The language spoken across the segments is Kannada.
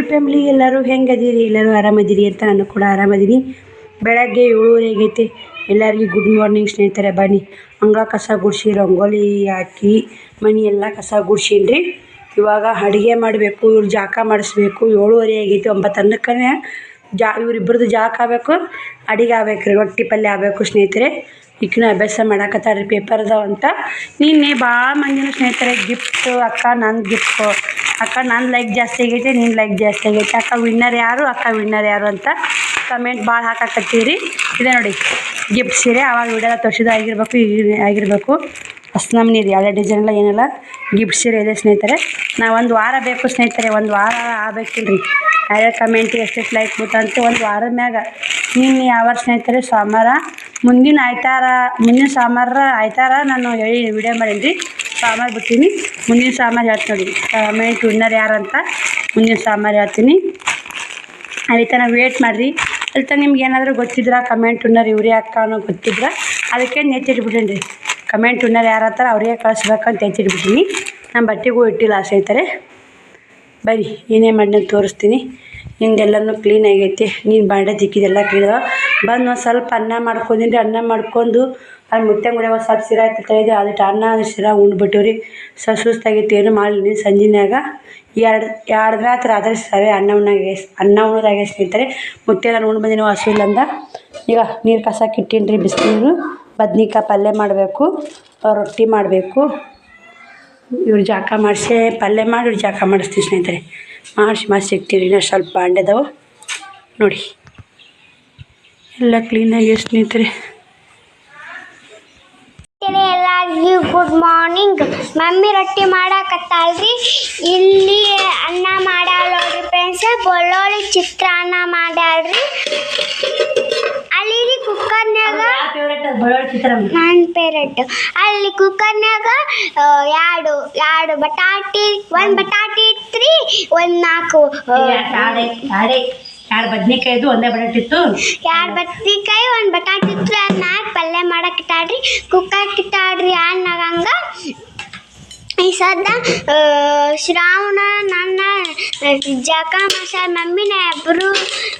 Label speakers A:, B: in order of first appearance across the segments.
A: ಯೂಟ್ಯೂಬ್ ಫ್ಯಾಮಿಲಿ ಎಲ್ಲರೂ ಹೆಂಗದೀರಿ? ಎಲ್ಲರೂ ಆರಾಮದಿರಿ ಅಂತ ನಾನು ಕೂಡ ಆರಾಮದೀನಿ. ಬೆಳಗ್ಗೆ 7:30 ಆಗೈತೆ. ಎಲ್ಲರಿಗೂ ಗುಡ್ ಮಾರ್ನಿಂಗ್ ಸ್ನೇಹಿತರೆ. ಬನ್ನಿ ಅಂಗಳ ಕಸ ಗುಡಿಸಿ ರಂಗೋಲಿ ಹಾಕಿ ಮನೆ ಎಲ್ಲ ಕಸ ಗುಡಿಸೀನಿ. ಇವಾಗ ಅಡುಗೆ ಮಾಡಬೇಕು, ಇವ್ರು ಜಾಕ ಮಾಡಿಸ್ಬೇಕು. 7:30 ಆಗೈತಿ. 9 ಅನ್ನಕ್ಕೆ ಇವರಿಬ್ಬರದ್ದು ಜಾಕ ಆಗಬೇಕು, ಅಡುಗೆ ಆಗ್ಬೇಕು ರೀ, ರೊಟ್ಟಿ ಪಲ್ಯ ಆಗಬೇಕು ಸ್ನೇಹಿತರೆ. ಈಕಿನ ಅಭ್ಯಾಸ ಮಾಡಾಕತ್ತಾಳ್ರಿ, ಪೇಪರ್ ಅದಾವ ಅಂತ. ನಿನ್ನೆ ಭಾಳ ಮಂದಿನ ಸ್ನೇಹಿತರೆ ಗಿಫ್ಟ್ ಅಕ್ಕ ನಂದು ಗಿಫ್ಟ್ ಅಕ್ಕ ನಂದು ಲೈಕ್ ಜಾಸ್ತಿ ಆಗೈತೆ, ನಿನ್ನ ಲೈಕ್ ಜಾಸ್ತಿ ಆಗೈತೆ, ಅಕ್ಕ ವಿನ್ನರ್ ಯಾರು, ಅಕ್ಕ ವಿನ್ನರ್ ಯಾರು ಅಂತ ಕಮೆಂಟ್ ಭಾಳ ಹಾಕಾಕತ್ತೀರಿ. ಇದೆ ನೋಡಿ ಗಿಫ್ಟ್ ಸೀರೆ. ಆವಾಗ ವಿಡಿಯೋದ ತೋರಿಸಿದ ಆಗಿರಬೇಕು ಅಷ್ಟು ನಮ್ಮನೆ ರೀ. ಯಾವುದೇ ಡಿಸೈನ್ ಎಲ್ಲ ಏನೆಲ್ಲ ಗಿಫ್ಟ್ ಸೀರೆ ಇದೆ ಸ್ನೇಹಿತರೆ. ನಾವು ಒಂದು ವಾರ ಬೇಕು ಸ್ನೇಹಿತರೆ, ಒಂದು ವಾರ ಆಗಬೇಕಿಲ್ರಿ. ಯಾರ್ಯಾರು ಕಮೆಂಟಿಗೆ ಎಷ್ಟೆಷ್ಟು ಲೈಕ್ ಅಂತ ಒಂದು ವಾರದ ಮ್ಯಾಗ. ನಿನ್ನೆ ಯಾವ ಸ್ನೇಹಿತರೆ ಸೋಮವಾರ, ಮುಂದಿನ ಆಯ್ತಾರ ನಾನು ಹೇಳಿ ವಿಡಿಯೋ ಮಾಡೀನಿ ರೀ. ಸೋಮವಾರ ಬಿಡ್ತೀನಿ, ಮುಂದಿನ ಸೋಮವಾರ ಹೇಳ್ತೀನಿ ನೋಡಿ ಕಮೆಂಟ್ ವಿನ್ನರ್ ಯಾರಂತ. ಮುಂದಿನ ಸೋಮವಾರ ಹೇಳ್ತೀನಿ. ಅಲ್ಲಿ ತನಕ ವೇಟ್ ಮಾಡಿರಿ. ಅಲ್ಲಿ ತನಕ ನಿಮ್ಗೆ ಏನಾದರೂ ಗೊತ್ತಿದ್ರೆ ಕಮೆಂಟ್ ವಿನ್ನರ್ ಇವ್ರೇ ಅಕ್ಕ ಅನ್ನೋ ಗೊತ್ತಿದ್ರೆ ಅದಕ್ಕೆ ನೆಚ್ಚಿಟ್ಬಿಟ್ಟೀನಿ ರೀ. ಕಮೆಂಟ್ ವಿನ್ನರ್ ಯಾರು ಅಂತಾರೆ ಅವ್ರಿಗೆ ಕಳಿಸ್ಬೇಕಂತ ಎತ್ತಿಟ್ಬಿಟ್ಟೀನಿ. ನಮ್ಮ ಬಟ್ಟೆಗೂ ಇಟ್ಟಿಲ್ಲ ಸ್ನೇಹಿತರೆ. ಬರೀ ಏನೇ ಮಾಡಿ ನಾನು ತೋರಿಸ್ತೀನಿ. ನಿಂದೆಲ್ಲನೂ ಕ್ಲೀನ್ ಆಗೈತಿ. ನೀನು ಬಾಂಡೆ ತಿಕ್ಕಿದೆಲ್ಲ ಕ್ಲೀನ್ ಬಂದು ಒಂದು ಸ್ವಲ್ಪ ಅನ್ನ ಮಾಡ್ಕೊಂಡಿನಿ. ಅನ್ನ ಮಾಡ್ಕೊಂಡು ಅಲ್ಲಿ ಮುಟ್ಟೆ ಕೂಡ ಒಂದು ಸ್ವಲ್ಪ ಸಿರಾ ಇದೆ, ಅದಕ್ಕೆ ಅನ್ನ ಸಿರಾ ಉಂಡ್ಬಿಟ್ಟಿವ್ರಿ. ಸುಸ್ತಾಗೈತಿ, ಏನು ಮಾಡಲಿ. ಸಂಜಿನಾಗ ಎರಡು ರಾತ್ರಿ ಸರಿ ಅನ್ನ ಉಣ್ಣೋದಾಗೆ ಸ್ನೇಹಿತರೆ. ಮುಟ್ಟೆ ನಾನು ಉಂಡು ಬಂದಿನಿ ಹಸು ಇಲ್ಲಂದ. ಈಗ ನೀರು ಕಸಕ್ಕೆ ಇಟ್ಟೀನಿ ರೀ, ಬಿಸಿನೀರು. ಬದ್ನಿಕಾಯಿ ಪಲ್ಯ ಮಾಡಬೇಕು, ರೊಟ್ಟಿ ಮಾಡಬೇಕು. ಇವ್ರು ಜಾಕ ಮಾಡಿಸಿ ಪಲ್ಯ ಮಾಡಿ ಇವ್ರು ಜಾಕ ಮಾಡಿಸ್ತೀವಿ ಸ್ನೇಹಿತರೆ. ಮಾಡಿ ಸಿಗ್ತೀವಿ. ಇನ್ನೂ ಸ್ವಲ್ಪ ಬಾಂಡೆದವು ನೋಡಿ, ಎಲ್ಲ ಕ್ಲೀನಾಗಿ ಸ್ನೇಹಿತರೆ.
B: ಎಲ್ಲರಿಗೂ ಗುಡ್ ಮಾರ್ನಿಂಗ್. ಮಮ್ಮಿ ರೊಟ್ಟಿ ಮಾಡಾಕತ್ತಾಳ್ರಿ. ಇಲ್ಲಿ ಅನ್ನ ಮಾಡ್ಯಾಳ ನೋಡ್ರಿ ಫ್ರೆಂಡ್ಸ್. ಬೆಳ್ಳುಳ್ಳಿ ಚಿತ್ರಾನ್ನ ಮಾಡ್ಯಾಳ್ರಿ. ಅಲ್ಲಿ ಕುಕ್ಕರ್ನ್ಯಾಗ ನನ್ನ ಫೇವ್ರೇಟ್. ಅಲ್ಲಿ ಕುಕ್ಕರ್ನ್ಯಾಗ ಎರಡು ಬಟಾಟಿ, ಒಂದು ಬಟಾಟಿ ಇತ್ರಿ, ಒಂದು 4
A: ಎರಡು ಬದ್ನಿಕಾಯಿ ಇದ್ದು, ಒಂದೇ ಬಟಾಟಿ ಇತ್ತು.
B: 2 ಬದ್ನಿಕಾಯಿ, 1 ಬಟಾಟಿ ಇತ್ತು. ಅದನ್ನ ಪಲ್ಯ ಮಾಡಕ್ಕಿಟ್ಟಾಳ್ರಿ. ಕುಕ್ಕರ್ ಕಿಟ್ಟಾಳ್ರಿ ಅನ್ನಗ. ಹಂಗ ಈ ಸದ್ದ ಶ್ರಾವಣ ನನ್ನ ಜಕ ಮಾಡ್ಸ ಮಮ್ಮಿನ ಇಬ್ಬರು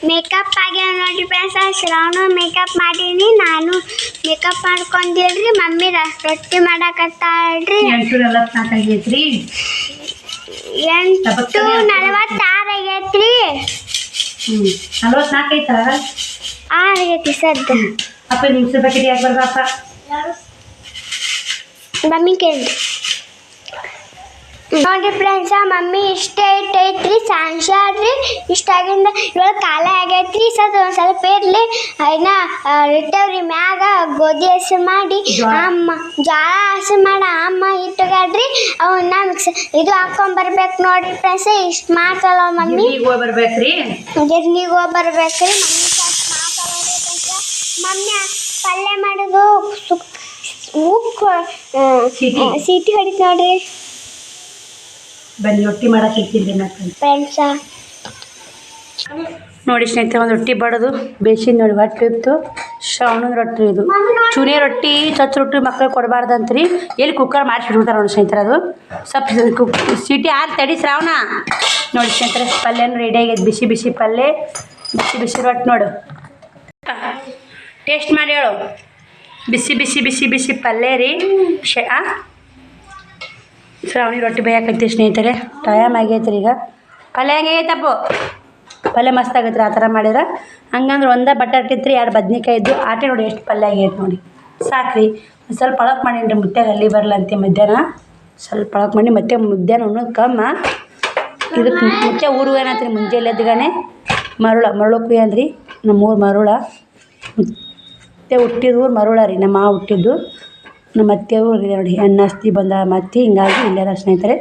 B: ಮೇಕಪ್ ಆಗ್ಯಾವ ನೋಡ್ರಿ ಫ್ರೆಂಡ್ಸ್. ಶ್ರಾವಣ ಮೇಕಪ್ ಮಾಡೀನಿ, ನಾನು ಮೇಕಪ್ ಮಾಡ್ಕೊಂಡಿಲ್ರಿ. ಮಮ್ಮಿ ರೊಟ್ಟಿ ಮಾಡಾಕತ್ತಾಳ್ರಿ.
A: 8:44 ಆಗೈತ್ರಿ.
B: 8:46 ಆಗೈತ್ರಿ.
A: 44 ಐತಲ್ಲ,
B: ಆಗೈತಿ ಸದ್ದ.
A: ಅಪ್ಪ ನಿಮಿಷ ಪ್ಯಾಕೆಟ್ ಯಾಕೆ ಬರ್ದಪ್ಪ?
B: ಮಮ್ಮಿ ಕೇಳಿ ನೋಡ್ರಿ ಫ್ರೆಂಡ್ಸ. ಮಮ್ಮಿ ಇಷ್ಟ ಐತ್ರಿ, ಸಾಂಗ್ರಿ ಇಷ್ಟಾಗಿಂದ ಇವಾಗ ಕಾಲ ಆಗೈತ್ರಿ. ಒಂದು ಸ್ವಲ್ಪ ಇರಲಿ. ಇನ್ನ ಇಟ್ಟವ್ರಿ ಮ್ಯಾಗ ಗೋಧಿ ಹಸು ಮಾಡಿ ಅಮ್ಮ ಜೋಳ ಹಸು ಮಾಡಿ ಅಮ್ಮ ಇಟ್ಟಗಾಡ್ರಿ. ಅವನ್ನ ಮಿಕ್ಸ್ ಇದು ಹಾಕೊಂಡ್ಬರ್ಬೇಕು ನೋಡ್ರಿ ಫ್ರೆಂಡ್ಸ್. ಇಷ್ಟು ಮಾಡ್ತಲ್ಲ ಮಮ್ಮಿ.
A: ಬರ್ಬೇಕ್ರಿ,
B: ಗಿರ್ನಿಗೆ ಹೋಗಿ ಬರ್ಬೇಕ್ರಿ. ಮಮ್ಮಿ ಪಲ್ಯ ಮಾಡೋದು ಸೀಟಿ ಹೊಡಿತು ನೋಡ್ರಿ.
A: ಬನ್ನಿ ರೊಟ್ಟಿ ಮಾಡಕ್ಕೆ ಇರ್ತೀನಿ
B: ಫ್ರೆಂಡ್ಸ.
A: ನೋಡಿ ಸ್ನೇಹಿತರೆ, ಒಂದು ರೊಟ್ಟಿ ಬಡೋದು ಬೇಸಿನ ನೋಡಿ. ಹೊಟ್ಟೆ ಇತ್ತು ಶ್ರಾವಣದ ರೊಟ್ಟಿ. ಇದು ಚೂನೆ ರೊಟ್ಟಿ, ಚಚ್ಚ ರೊಟ್ಟಿ ಮಕ್ಳಿಗೆ ಕೊಡಬಾರ್ದಂತ್ರಿ. ಎಲ್ಲಿ ಕುಕ್ಕರ್ ಮಾಡಿಸಿಡ್ತಾರೆ ನೋಡಿ ಸ್ನೇಹಿತರೆ. ಅದು ಸ್ವಲ್ಪ ಸೀಟಿ ಹಾಕಿ ತಡಿ ಶ್ರಾವಣ. ನೋಡಿ ಸ್ನೇಹಿತರೆ, ಪಲ್ಯನೂ ರೆಡಿ ಆಗೈತೆ. ಬಿಸಿ ಬಿಸಿ ಪಲ್ಯ, ಬಿಸಿ ಬಿಸಿ ರೊಟ್ಟಿ ನೋಡು. ಟೇಸ್ಟ್ ಮಾಡಿ ಹೇಳು. ಬಿಸಿ ಬಿಸಿ ಬಿಸಿ ಬಿಸಿ ಪಲ್ಯ ರೀ. ಶ್ರಾವಣಿ ರೊಟ್ಟಿ ಬೇಯಕೈತಿ ಸ್ನೇಹಿತರೆ. ಟೈಮ್ ಆಗೈತ್ರಿ. ಈಗ ಪಲ್ಯ ಹೆಂಗೈತಪ್ಪು? ಪಲ್ಯ ಮಸ್ತ್ ಆಗೈತ್ರಿ. ಆ ಥರ ಮಾಡಿದ್ರೆ ಹಂಗಂದ್ರೆ ಒಂದೇ ಬಟಾಟಿ ಇತ್ತು, 2 ಬದ್ನಿಕಾಯಿ ಇದ್ದು. ಆಟೆ ನೋಡಿ ಎಷ್ಟು ಪಲ್ಯ ಆಗೈತೆ ನೋಡಿ. ಸಾಕ್ರಿ. ಒಂದು ಸ್ವಲ್ಪ ಒಳಗೆ ಮಾಡೀನಿ ಮುದ್ದೆಗೆ ಅಲ್ಲಿ ಬರಲಂತೆ. ಮಧ್ಯಾಹ್ನ ಸ್ವಲ್ಪ ಒಳಗೆ ಮಾಡಿ ಮತ್ತೆ ಮಧ್ಯಾಹ್ನ ಉಣ್ಣೋದು ಕಮ್ಮ. ಇದಕ್ಕೆ ಮುಚ್ಚೆ ಊರು ಏನಂತೀರಿ, ಮುಂಜಾನೆ ಎದ್ದುಗಾನೆ ಮರಳಕ್ಕೂ ಏನ್ರಿ ನಮ್ಮೂರು ಮರುಳ. ಮತ್ತೆ ಹುಟ್ಟಿದೂರು ಮರುಳ ರೀ. ನಮ್ಮ ಮಾವ ಹುಟ್ಟಿದ್ದು ನಮ್ಮ ಅತ್ತೆಯವರು ನೋಡಿ. ಅಣ್ಣಸ್ತಿ ಬಂದ ಮತ್ತೆ ಹಿಂಗಾಗಿ ಇಲ್ಲೆಲ್ಲ ಸ್ನೇಹಿತರೆ.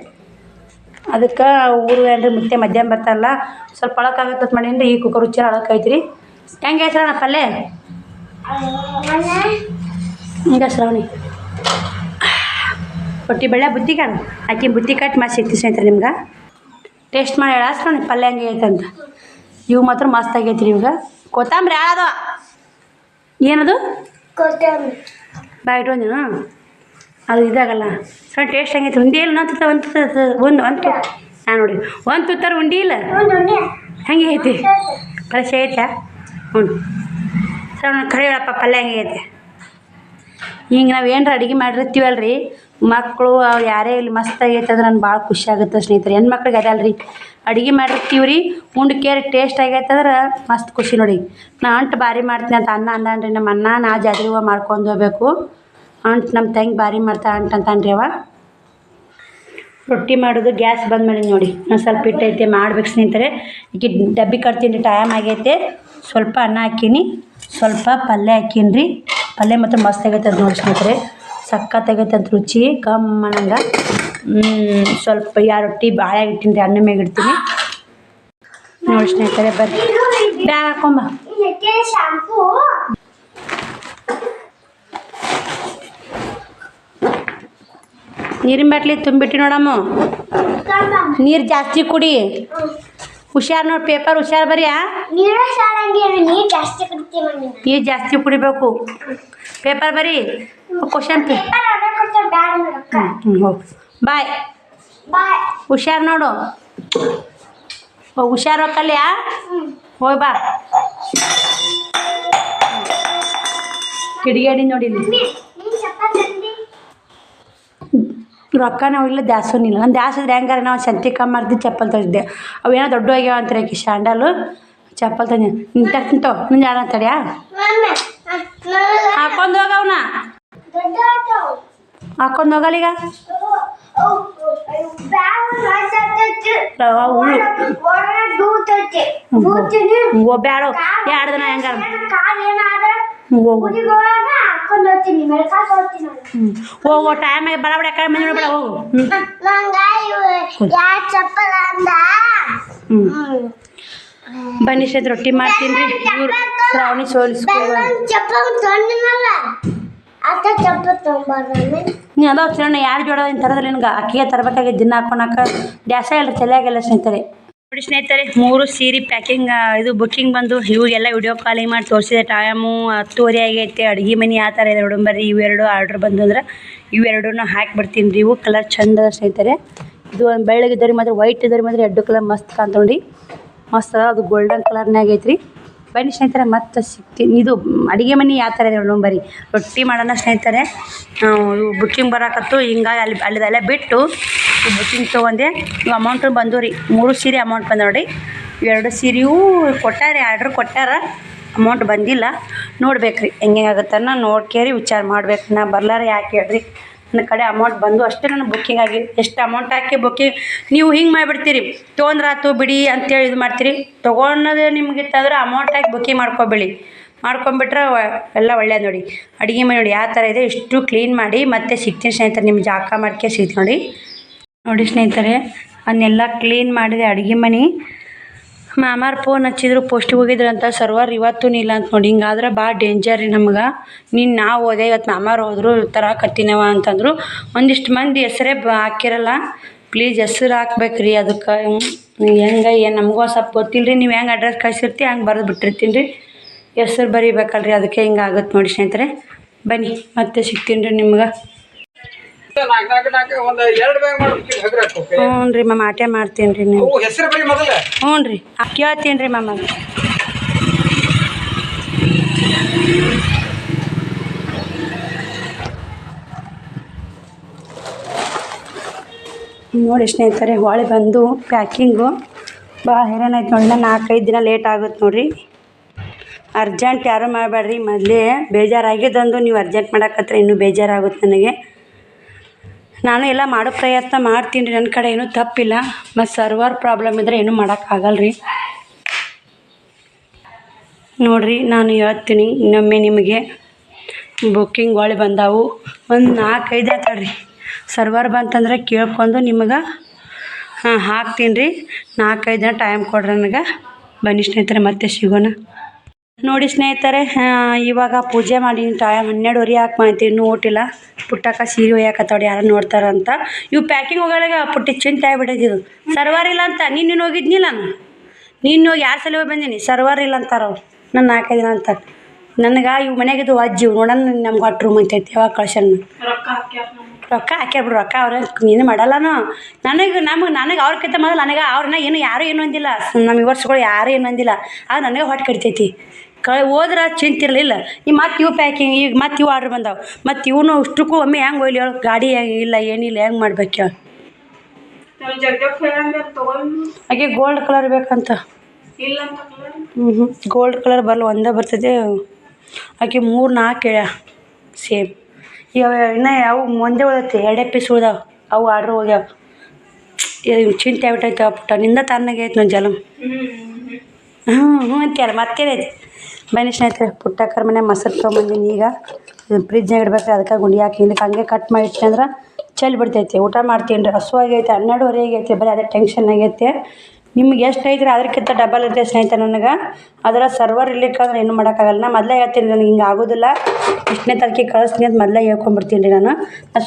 A: ಅದಕ್ಕೆ ಊರು ಏನ್ರಿ ಮುತ್ತೆ ಮಧ್ಯಾಹ್ನ ಬರ್ತಾರಲ್ಲ, ಸ್ವಲ್ಪ ಒಳಕಾಗತ್ತೆ ಮಾಡೀನಿ. ಈ ಕುಕ್ಕರ್ ರುಚಿ ಒಳಕೈತ್ರಿ. ಹೆಂಗೆ ಹೆಸ್ರಣ್ಣ ಪಲ್ಯ? ಹಿಂಗೆ ಶ್ರಾವಣಿ ರೊಟ್ಟಿ ಬೆಳೆ ಬುತ್ತಿ ಕಾಣ ಆಕಿ ಬುತ್ತಿ ಕಟ್ ಮಾಡಿ ಸಿಗ್ತೀವಿ ಸ್ನೇಹಿತರೆ. ನಿಮ್ಗೆ ಟೇಸ್ಟ್ ಮಾಡಿ ಹೇಳ ಶ್ರಾವಣಿ ಪಲ್ಯ ಹೆಂಗೆ ಐತೆ ಅಂತ. ಇವು ಮಾತ್ರ ಮಸ್ತ್ ಆಗೈತ್ರಿ. ಇವಾಗ ಕೊತ್ತಂಬರಿ ಯಾಳದು ಏನದು ಬಾಯಿಟ್ಟು ಅದು ಇದಾಗಲ್ಲ. ಸ್ವಲ್ಪ ಟೇಸ್ಟ್ ಹೆಂಗೈತೆ. ಒಂದೇ ಒಂದು ಹಾಂ ನೋಡಿ ಒಂದು ತುತ್ತಾರ ಉಂಡಿ ಇಲ್ಲ ಹೆಂಗೆ ಐತಿ ಫ್ರೆಶ್ ಐತೆ ಹ್ಞೂ ಸರ್ ಖರೆ ಹೇಳಪ್ಪ ಪಲ್ಯ ಹೆಂಗೆ ಐತೆ ಹಿಂಗೆ ನಾವು ಏನರ ಅಡುಗೆ ಮಾಡಿರ್ತೀವಲ್ರಿ ಮಕ್ಕಳು ಅವ್ರು ಯಾರೇ ಇಲ್ಲಿ ಮಸ್ತ್ ಆಗೈತೆ ಅಂದ್ರೆ ನನ್ಗೆ ಭಾಳ ಖುಷಿ ಆಗುತ್ತೆ ಸ್ನೇಹಿತರೆ ಹೆಣ್ಮಕ್ಳಿಗೆ ಅದಲ್ರಿ ಅಡುಗೆ ಮಾಡಿರ್ತೀವಿ ರೀ ಉಂಡು ಕೇರಿ ಟೇಸ್ಟ್ ಆಗೈತೆ ಅಂದ್ರೆ ಮಸ್ತ್ ಖುಷಿ ನೋಡಿ ನಾ ಅಂಟು ಭಾರಿ ಮಾಡ್ತೀನಿ ಅಂತ ಅಂದಾನ್ರಿ ನಮ್ಮ ಅಣ್ಣ ನಾ ಜಾತ್ರೆ ಹೂವು ಮಾಡ್ಕೊಂಡು ಹೋಗ್ಬೇಕು ಅಂಟು ನಮ್ಮ ತಂಗಿ ಭಾರಿ ಮಾಡ್ತಾ ಅಂತಾನ್ರಿ ಅವ ರೊಟ್ಟಿ ಮಾಡೋದು ಗ್ಯಾಸ್ ಬಂದ್ ಮಾಡಿ ನೋಡಿ ನಾನು ಸ್ವಲ್ಪ ಇಟ್ಟೈತೆ ಮಾಡ್ಬೇಕು ಸ್ನೇಹಿತರೆ ಈಗ ಡಬ್ಬಿ ಕಟ್ತೀನಿ ಟೈಮ್ ಆಗೈತೆ ಸ್ವಲ್ಪ ಅನ್ನ ಹಾಕೀನಿ ಸ್ವಲ್ಪ ಪಲ್ಯ ಹಾಕೀನಿ ರೀ ಪಲ್ಯ ಮತ್ತು ಮಸ್ತ್ ಆಗೈತೆ ಅದು ನೋಡಿ ಸ್ನೇಹಿತರೆ ಸಖತ್ತಾಗೈತೆ ಅಂತ ರುಚಿ ಕಮ್ಮನಂಗೆ ಸ್ವಲ್ಪ ರೊಟ್ಟಿ ಬಾಳೆ ಇಟ್ಟಿನಿ ರೀ ಅನ್ನ ಮ್ಯಾಗ ಇಡ್ತೀನಿ ನೋಡಿ ಸ್ನೇಹಿತರೆ ಬರ್ರಿ ಬ್ಯಾಗ್ ಹಾಕೊಂಬ ನೀರಿನ ಬಾಟ್ಲಿ ತುಂಬಿಟ್ಟು ನೋಡಮ್ಮ ನೀರು ಜಾಸ್ತಿ ಕುಡಿ ಹುಷಾರು ನೋಡಿ ಪೇಪರ್ ಹುಷಾರು ಬರೀ
B: ನೀರು
A: ಜಾಸ್ತಿ ಕುಡಿಬೇಕು ಪೇಪರ್ ಬರೀ ಕ್ವಶನ್ ಹೋಗಿ ಬಾಯ್ ಹುಷಾರು ನೋಡು ಹುಷಾರು ಹೋಗಲ್ಯಾ ಹೋಯ್ ಬಾ ಕಿಡಿಗೇಡಿ ನೋಡಿ ರೊಕ್ಕ ನಾವು ಇಲ್ಲ ದ್ಯಾಸೋನಿಲ್ಲ ನಾನು ದ್ಯಾಸಿದ್ರೆ ಹೆಂಗಾರ ನಾವು ಸಂತಿ ಕಮ್ಮಿ ಮಾಡ್ದು ಚಪ್ಪಲ್ ತಂದಿದ್ದೆ ಅವೇನೋ ದೊಡ್ಡ ಆಗ್ಯಾವ ಅಂತಾರೆ ಆಕಿ ಶಾಂಡಲು ಚಪ್ಪಲ್ ತಂದಿ ನಿಂತೋ ನಿಂಗೆ ಯಾರು ಅಂತಡ್ಯಾ ಹಾಕೊಂಡು ಹೋಗವನ ಹಾಕೊಂಡು ಹೋಗಲ್ಲ ಈಗ ಬ್ಯಾಡ 2 ದಿನ ಹೆಂಗಾರ ಹೋಗೋ ಟೈಮ್ ಬಡ ಯಾಕಡೆ ಮಂದಿ ಬೇಡ ಹೋಗು ಬನ್ನಿ ಸದ್ ರೊಟ್ಟಿ ಮಾಡ್ತೀನಿ ರೀ ಇವ್ರು ಶ್ರಾವಣಿ ನೀ ಅದಾವ ಚಿನ್ನ 2 ಜೋಡ ತರದಲ್ಲಿ ನಿನ್ಗೆ ಅಕ್ಕಿಗೆ ತರಬೇಕಾಗಿ ದಿನ ಹಾಕೊಳಕ ಡ್ಯಾಸ ಇಲ್ಲ ತಲೆಯಾಗೆಲ್ಲ ಸ್ನೇಹಿತರೆ ನೋಡಿ ಸ್ನೇಹಿತರೆ 3 ಸೀರೆ ಪ್ಯಾಕಿಂಗ್ ಇದು ಬುಕ್ಕಿಂಗ್ ಬಂದು ಇವಾಗೆಲ್ಲ ವಿಡಿಯೋ ಕಾಲಿಂಗ್ ಮಾಡಿ ತೋರಿಸಿದೆ ಟೈಮು 10:30 ಆಗೈತೆ ಅಡುಗೆ ಮನೆ ಆ ಥರ ಇದೆ ನೋಡಂಬರ್ರಿ ಇವೆರಡು ಆರ್ಡ್ರ್ ಬಂದು ಅಂದ್ರೆ ಇವೆರಡನ್ನ ಹಾಕಿಬಿಡ್ತೀನಿ ರೀ ಇವು ಕಲರ್ ಚಂದ ಸ್ನೇಹಿತರೆ ಇದು ಒಂದು ಬೆಳ್ಳಗಿದ್ದವ್ರಿಗೆ ಮಾತ್ರ ವೈಟ್ ಇದ್ದವ್ರಿಗೆ ಮಾತ್ರ 2 ಕಲರ್ ಮಸ್ತ್ ಕಾಣ್ತೊಂಡು ಮಸ್ತ್ ಅದು ಗೋಲ್ಡನ್ ಕಲರ್ನಾಗ ಐತ್ರಿ ಬನ್ನಿ ಸ್ನೇಹಿತರೆ ಮತ್ತೆ ಸಿಗ್ತೀನಿ ಇದು ಅಡುಗೆ ಮನೆ ಯಾವ ಥರ ಇದೆ ನೋಡಂಬರಿ ರೊಟ್ಟಿ ಮಾಡೋಣ ಸ್ನೇಹಿತರೆ ಇವು ಬುಕ್ಕಿಂಗ್ ಬರೋಕತ್ತು ಹಿಂಗಾಗಿ ಅಲ್ಲಿದೆಲ್ಲ ಬಿಟ್ಟು ಬುಕ್ಕಿಂಗ್ ತೊಗೊಂಡೆ ಇವು ಅಮೌಂಟು ಬಂದು ರೀ 3 ಸೀರೆ ಅಮೌಂಟ್ ಬಂದ ನೋಡಿ 2 ಸೀರೆಯೂ ಕೊಟ್ಟಾರೆ ಆರ್ಡ್ರ್ ಕೊಟ್ಟಾರ ಅಮೌಂಟ್ ಬಂದಿಲ್ಲ ನೋಡ್ಬೇಕು ರೀ ಹೆಂಗಾಗತ್ತನ್ನ ನೋಡ್ಕೇರಿ ವಿಚಾರ ಮಾಡ್ಬೇಕು ನಾ ಬರ್ಲಾರ ಯಾಕೆ ಹೇಳ್ರಿ ನನ್ನ ಕಡೆ ಅಮೌಂಟ್ ಬಂದು ಅಷ್ಟೇ ನಾನು ಬುಕ್ಕಿಂಗ್ ಆಗಿ ಎಷ್ಟು ಅಮೌಂಟ್ ಹಾಕಿ ಬುಕ್ಕಿಂಗ್ ನೀವು ಹಿಂಗೆ ಮಾಡಿಬಿಡ್ತೀರಿ ತೊಗೊಂಡ್ರಾತು ಬಿಡಿ ಅಂತೇಳಿ ಇದು ಮಾಡ್ತೀರಿ ತೊಗೊಂಡೋದು ನಿಮ್ಗೆ ಇತ್ತಂದ್ರೆ ಅಮೌಂಟ್ ಹಾಕಿ ಬುಕ್ಕಿಂಗ್ ಮಾಡ್ಕೊಂಬಿಟ್ರೆ ಎಲ್ಲ ಒಳ್ಳೇದು ನೋಡಿ ಅಡುಗೆ ಮನೆ ನೋಡಿ ಯಾವ ಥರ ಇದೆ ಇಷ್ಟು ಕ್ಲೀನ್ ಮಾಡಿ ಮತ್ತೆ ಸಿಗ್ತೀನಿ ಸ್ನೇಹಿತರೆ ನಿಮ್ಮ ಜಾಕ ಮಾಡ್ಕೆ ಸಿಗ್ತೀನಿ ನೋಡಿ ಸ್ನೇಹಿತರೆ ಅದನ್ನೆಲ್ಲ ಕ್ಲೀನ್ ಮಾಡಿದೆ ಅಡುಗೆ ಮನೆ ಮಾಮಾರು ಫೋನ್ ಹಚ್ಚಿದ್ರು ಪೋಸ್ಟಿಗೆ ಹೋಗಿದ್ರು ಅಂತ ಸರ್ವರ್ ಇವತ್ತೂ ಇಲ್ಲ ಅಂತ ನೋಡಿ ಹಿಂಗಾದ್ರೆ ಭಾಳ ಡೇಂಜರ್ ರೀ ನಮ್ಗೆ ನಾವು ಹೋದೆ ಇವತ್ತು ಮಾಮಾರು ಹೋದ್ರು ತರಕತ್ತಿನವ ಅಂತಂದರು ಒಂದಿಷ್ಟು ಮಂದಿ ಹೆಸರೇ ಹಾಕಿರಲ್ಲ ಪ್ಲೀಸ್ ಹೆಸ್ರು ಹಾಕ್ಬೇಕು ರೀ ಅದಕ್ಕೆ ಹೆಂಗೆ ಏನು ನಮಗೂ ಸ್ವಲ್ಪ ಗೊತ್ತಿಲ್ಲ ರೀ ನೀವು ಹೆಂಗೆ ಅಡ್ರೆಸ್ ಕಳಿಸಿರ್ತಿ ಹಂಗೆ ಬರೆದು ಬಿಟ್ಟಿರ್ತೀನಿ ರೀ ಹೆಸ್ರು ಬರೀಬೇಕಲ್ರಿ ಅದಕ್ಕೆ ಹಿಂಗೆ ಆಗುತ್ತೆ ನೋಡಿ ಸ್ನೇಹಿತರೆ ಬನ್ನಿ ಮತ್ತೆ ಸಿಗ್ತೀನಿ ರೀ ನಿಮ್ಗೆ ಹ್ಞೂ ರೀ ಮ್ಯಾಮ್ ಆಟೆ ಮಾಡ್ತೀನಿ ರೀ ನೀವು ಹ್ಞೂ ರೀ ಕೇಳ್ತೀನಿ ರೀ ಮ್ಯಾಮ್ ನೋಡಿ ಸ್ನೇಹಿತರೆ ಹೊಳೆ ಬಂದು ಪ್ಯಾಕಿಂಗು ಭಾಳ ಹೈರಾಣ ಆಯ್ತು ನೋಡಿ 4-5 ದಿನ ಲೇಟ್ ಆಗುತ್ತೆ ನೋಡಿರಿ ಅರ್ಜೆಂಟ್ ಯಾರು ಮಾಡಬೇಡ್ರಿ ಮೊದಲೇ ಬೇಜಾರಾಗಿದ್ದಂದು ನೀವು ಅರ್ಜೆಂಟ್ ಮಾಡಕತ್ರ ಇನ್ನೂ ಬೇಜಾರಾಗುತ್ತೆ ನನಗೆ ನಾನು ಎಲ್ಲ ಮಾಡೋ ಪ್ರಯತ್ನ ಮಾಡ್ತೀನಿ ರೀ ನನ್ನ ಕಡೆ ಏನೂ ತಪ್ಪಿಲ್ಲ ಮತ್ತು ಸರ್ವರ್ ಪ್ರಾಬ್ಲಮ್ ಇದ್ದರೆ ಏನೂ ಮಾಡೋಕ್ಕಾಗಲ್ಲ ರೀ ನೋಡಿರಿ ನಾನು ಹೇಳ್ತೀನಿ ಇನ್ನೊಮ್ಮೆ ನಿಮಗೆ ಬುಕ್ಕಿಂಗ್ ಒಳ್ಳೆ ಬಂದಾವು ಒಂದು 4-5 ಆತಾಡ್ರಿ ಸರ್ವರ್ ಬಂತಂದ್ರೆ ಕೇಳ್ಕೊಂಡು ನಿಮಗೆ ಹಾಕ್ತೀನಿ ರೀ 4-5 ದಿನ ಟೈಮ್ ಕೊಡ್ರಿ ನನಗೆ ಬನ್ನಿ ಸ್ನೇಹಿತರೆ ಮತ್ತೆ ಸಿಗೋಣ ನೋಡಿ ಸ್ನೇಹಿತರೆ ಇವಾಗ ಪೂಜೆ ಮಾಡಿ ಟೈಮ್ 12:30 ಯಾಕೆ ಮಾಡ್ತೀವಿ ಇನ್ನೂ ಊಟಿಲ್ಲ ಪುಟ್ಟಕ್ಕ ಸೀರೆ ಒಯ್ಯಾಕತ್ತವ್ರು ಯಾರು ನೋಡ್ತಾರಂತ ಇವು ಪ್ಯಾಕಿಂಗ್ ಹೋಗೋಳಾಗ ಪುಟ್ಟಿ ಚಿಂತೆ ಆಗ್ಬಿಟ್ಟಿದ್ದು ಸರ್ವರ್ ಇಲ್ಲ ಅಂತ ನೀನು ಹೋಗಿದ್ನಿಲ್ಲ ನಾನು ನೀನು ಹೋಗಿ 2 ಸಲ ಹೋಗಿ ಬಂದೀನಿ ಸರ್ವರ್ ಇಲ್ಲ ಅಂತಾರೆ ಅವ್ರು ನಾನು 4-5 ದಿನ ಅಂತ ನನಗೆ ಇವು ಮನೆಗಿದ್ದು ಅಜ್ಜಿ ನೋಡೋಣ ನಮ್ಗೆ 8 ರೂಮ್ ಅಂತೈತಿ ಯಾವಾಗ ಕಳ್ಸಣ್ಣ ರೊಕ್ಕ ಹಾಕ್ಯಾಬಿಡು ರೊಕ್ಕ ಅವ್ರ ನೀನು ಮಾಡಲ್ಲನು ನನಗೆ ಅವ್ರಕ್ಕಿಂತ ಮೊದಲು ನನಗೆ ಅವ್ರನ್ನ ಏನು ಯಾರೂ ಏನು ಅಂದಿಲ್ಲ ನಮ್ಮ ವರ್ಷಗಳು ಯಾರೂ ಏನು ಅಂದಿಲ್ಲ ಆಗ ನನಗೆ ಹೊಟ್ಟೆ ಕಡಿತೈತಿ ಹೋದ್ರೆ ಚಿಂತಿರಲಿಲ್ಲ ಈ ಮತ್ತೆ ಇವು ಪ್ಯಾಕಿಂಗ್ ಈಗ ಮತ್ತೆ ಇವು ಆರ್ಡ್ರ್ ಬಂದಾವೆ ಮತ್ತು ಇವನು ಅಷ್ಟಕ್ಕೂ ಒಮ್ಮೆ ಹೆಂಗೆ ಹೋಗ್ಲಿ ಹೇಳು ಗಾಡಿ ಇಲ್ಲ ಏನಿಲ್ಲ ಹೆಂಗೆ ಮಾಡ್ಬೇಕು ಹಾಗೆ ಗೋಲ್ಡ್ ಕಲರ್ ಬೇಕಂತ ಗೋಲ್ಡ್ ಕಲರ್ ಬರಲ್ಲ ಒಂದೇ ಬರ್ತದೆ ಆಕೆ 3-4 ಹೇಳ್ಯ ಸೇಮ್ ಈಗ ಇನ್ನೂ ಅವು ಮುಂದೆ ಉಳ್ದೈತಿ 2 ಪೀಸ್ ಉಳ್ದಾವೆ ಅವು ಆರ್ಡ್ರ್ ಹೋಗ್ಯಾವ ಚಿಂತೆ ಆಗ್ಬಿಟ್ಟೈತೆ ಪುಟ್ಟ ನಿಂದ ತಣ್ಣಗೆ ಐತೆ ನನ್ನ ಜಲಮ್ ಅಂತೀಯಲ್ಲ ಮತ್ತೇನೈತಿ ಬನ್ನಿ ಸ್ನೇಹಿತರೆ ಪುಟ್ಟಕ್ಕರ ಮನೆ ಮೊಸರು ತೊಗೊಂಬಂದಿನಿ ಈಗ ಫ್ರಿಜ್ನಾಗ ಇಡ್ಬೇಕು ಅದಕ್ಕೆ ಗುಂಡಿ ಹಾಕಿ ಇದಕ್ಕೆ ಹಂಗೆ ಕಟ್ ಮಾಡಿ ಇಟ್ಟೆ ಅಂದ್ರೆ ಚೆಲ್ಲಿ ಬಿಡ್ತೈತಿ ಊಟ ಮಾಡ್ತೀನಿ ರೀ ಹಸು ಆಗೈತೆ 12:30 ಆಗೈತೆ ಬರೀ ಅದೇ ಟೆನ್ಷನ್ ಆಗೈತೆ ನಿಮ್ಗೆ ಎಷ್ಟು ಐತ್ರಿ ಅದಕ್ಕಿಂತ ಡಬಲ್ ಇರ್ತೈತೆ ಸ್ನೇಹಿತರೆ ನನಗೆ ಅದರ ಸರ್ವರ್ ಇರ್ಲಿಕ್ಕಂದ್ರೆ ಏನು ಮಾಡೋಕ್ಕಾಗಲ್ಲ ನಾ ಮೊದಲೇ ಹೇಳ್ತೀನಿ ನನಗೆ ಹಿಂಗೆ ಆಗೋದಿಲ್ಲ ಇಷ್ಟನೇ ತಾರೀಕಿಗೆ ಕಳಿಸ್ತೀನಿ ಅಂತ ಮೊದಲೇ ಹೇಳ್ಕೊಂಬಿಡ್ತೀನಿ ರೀ ನಾನು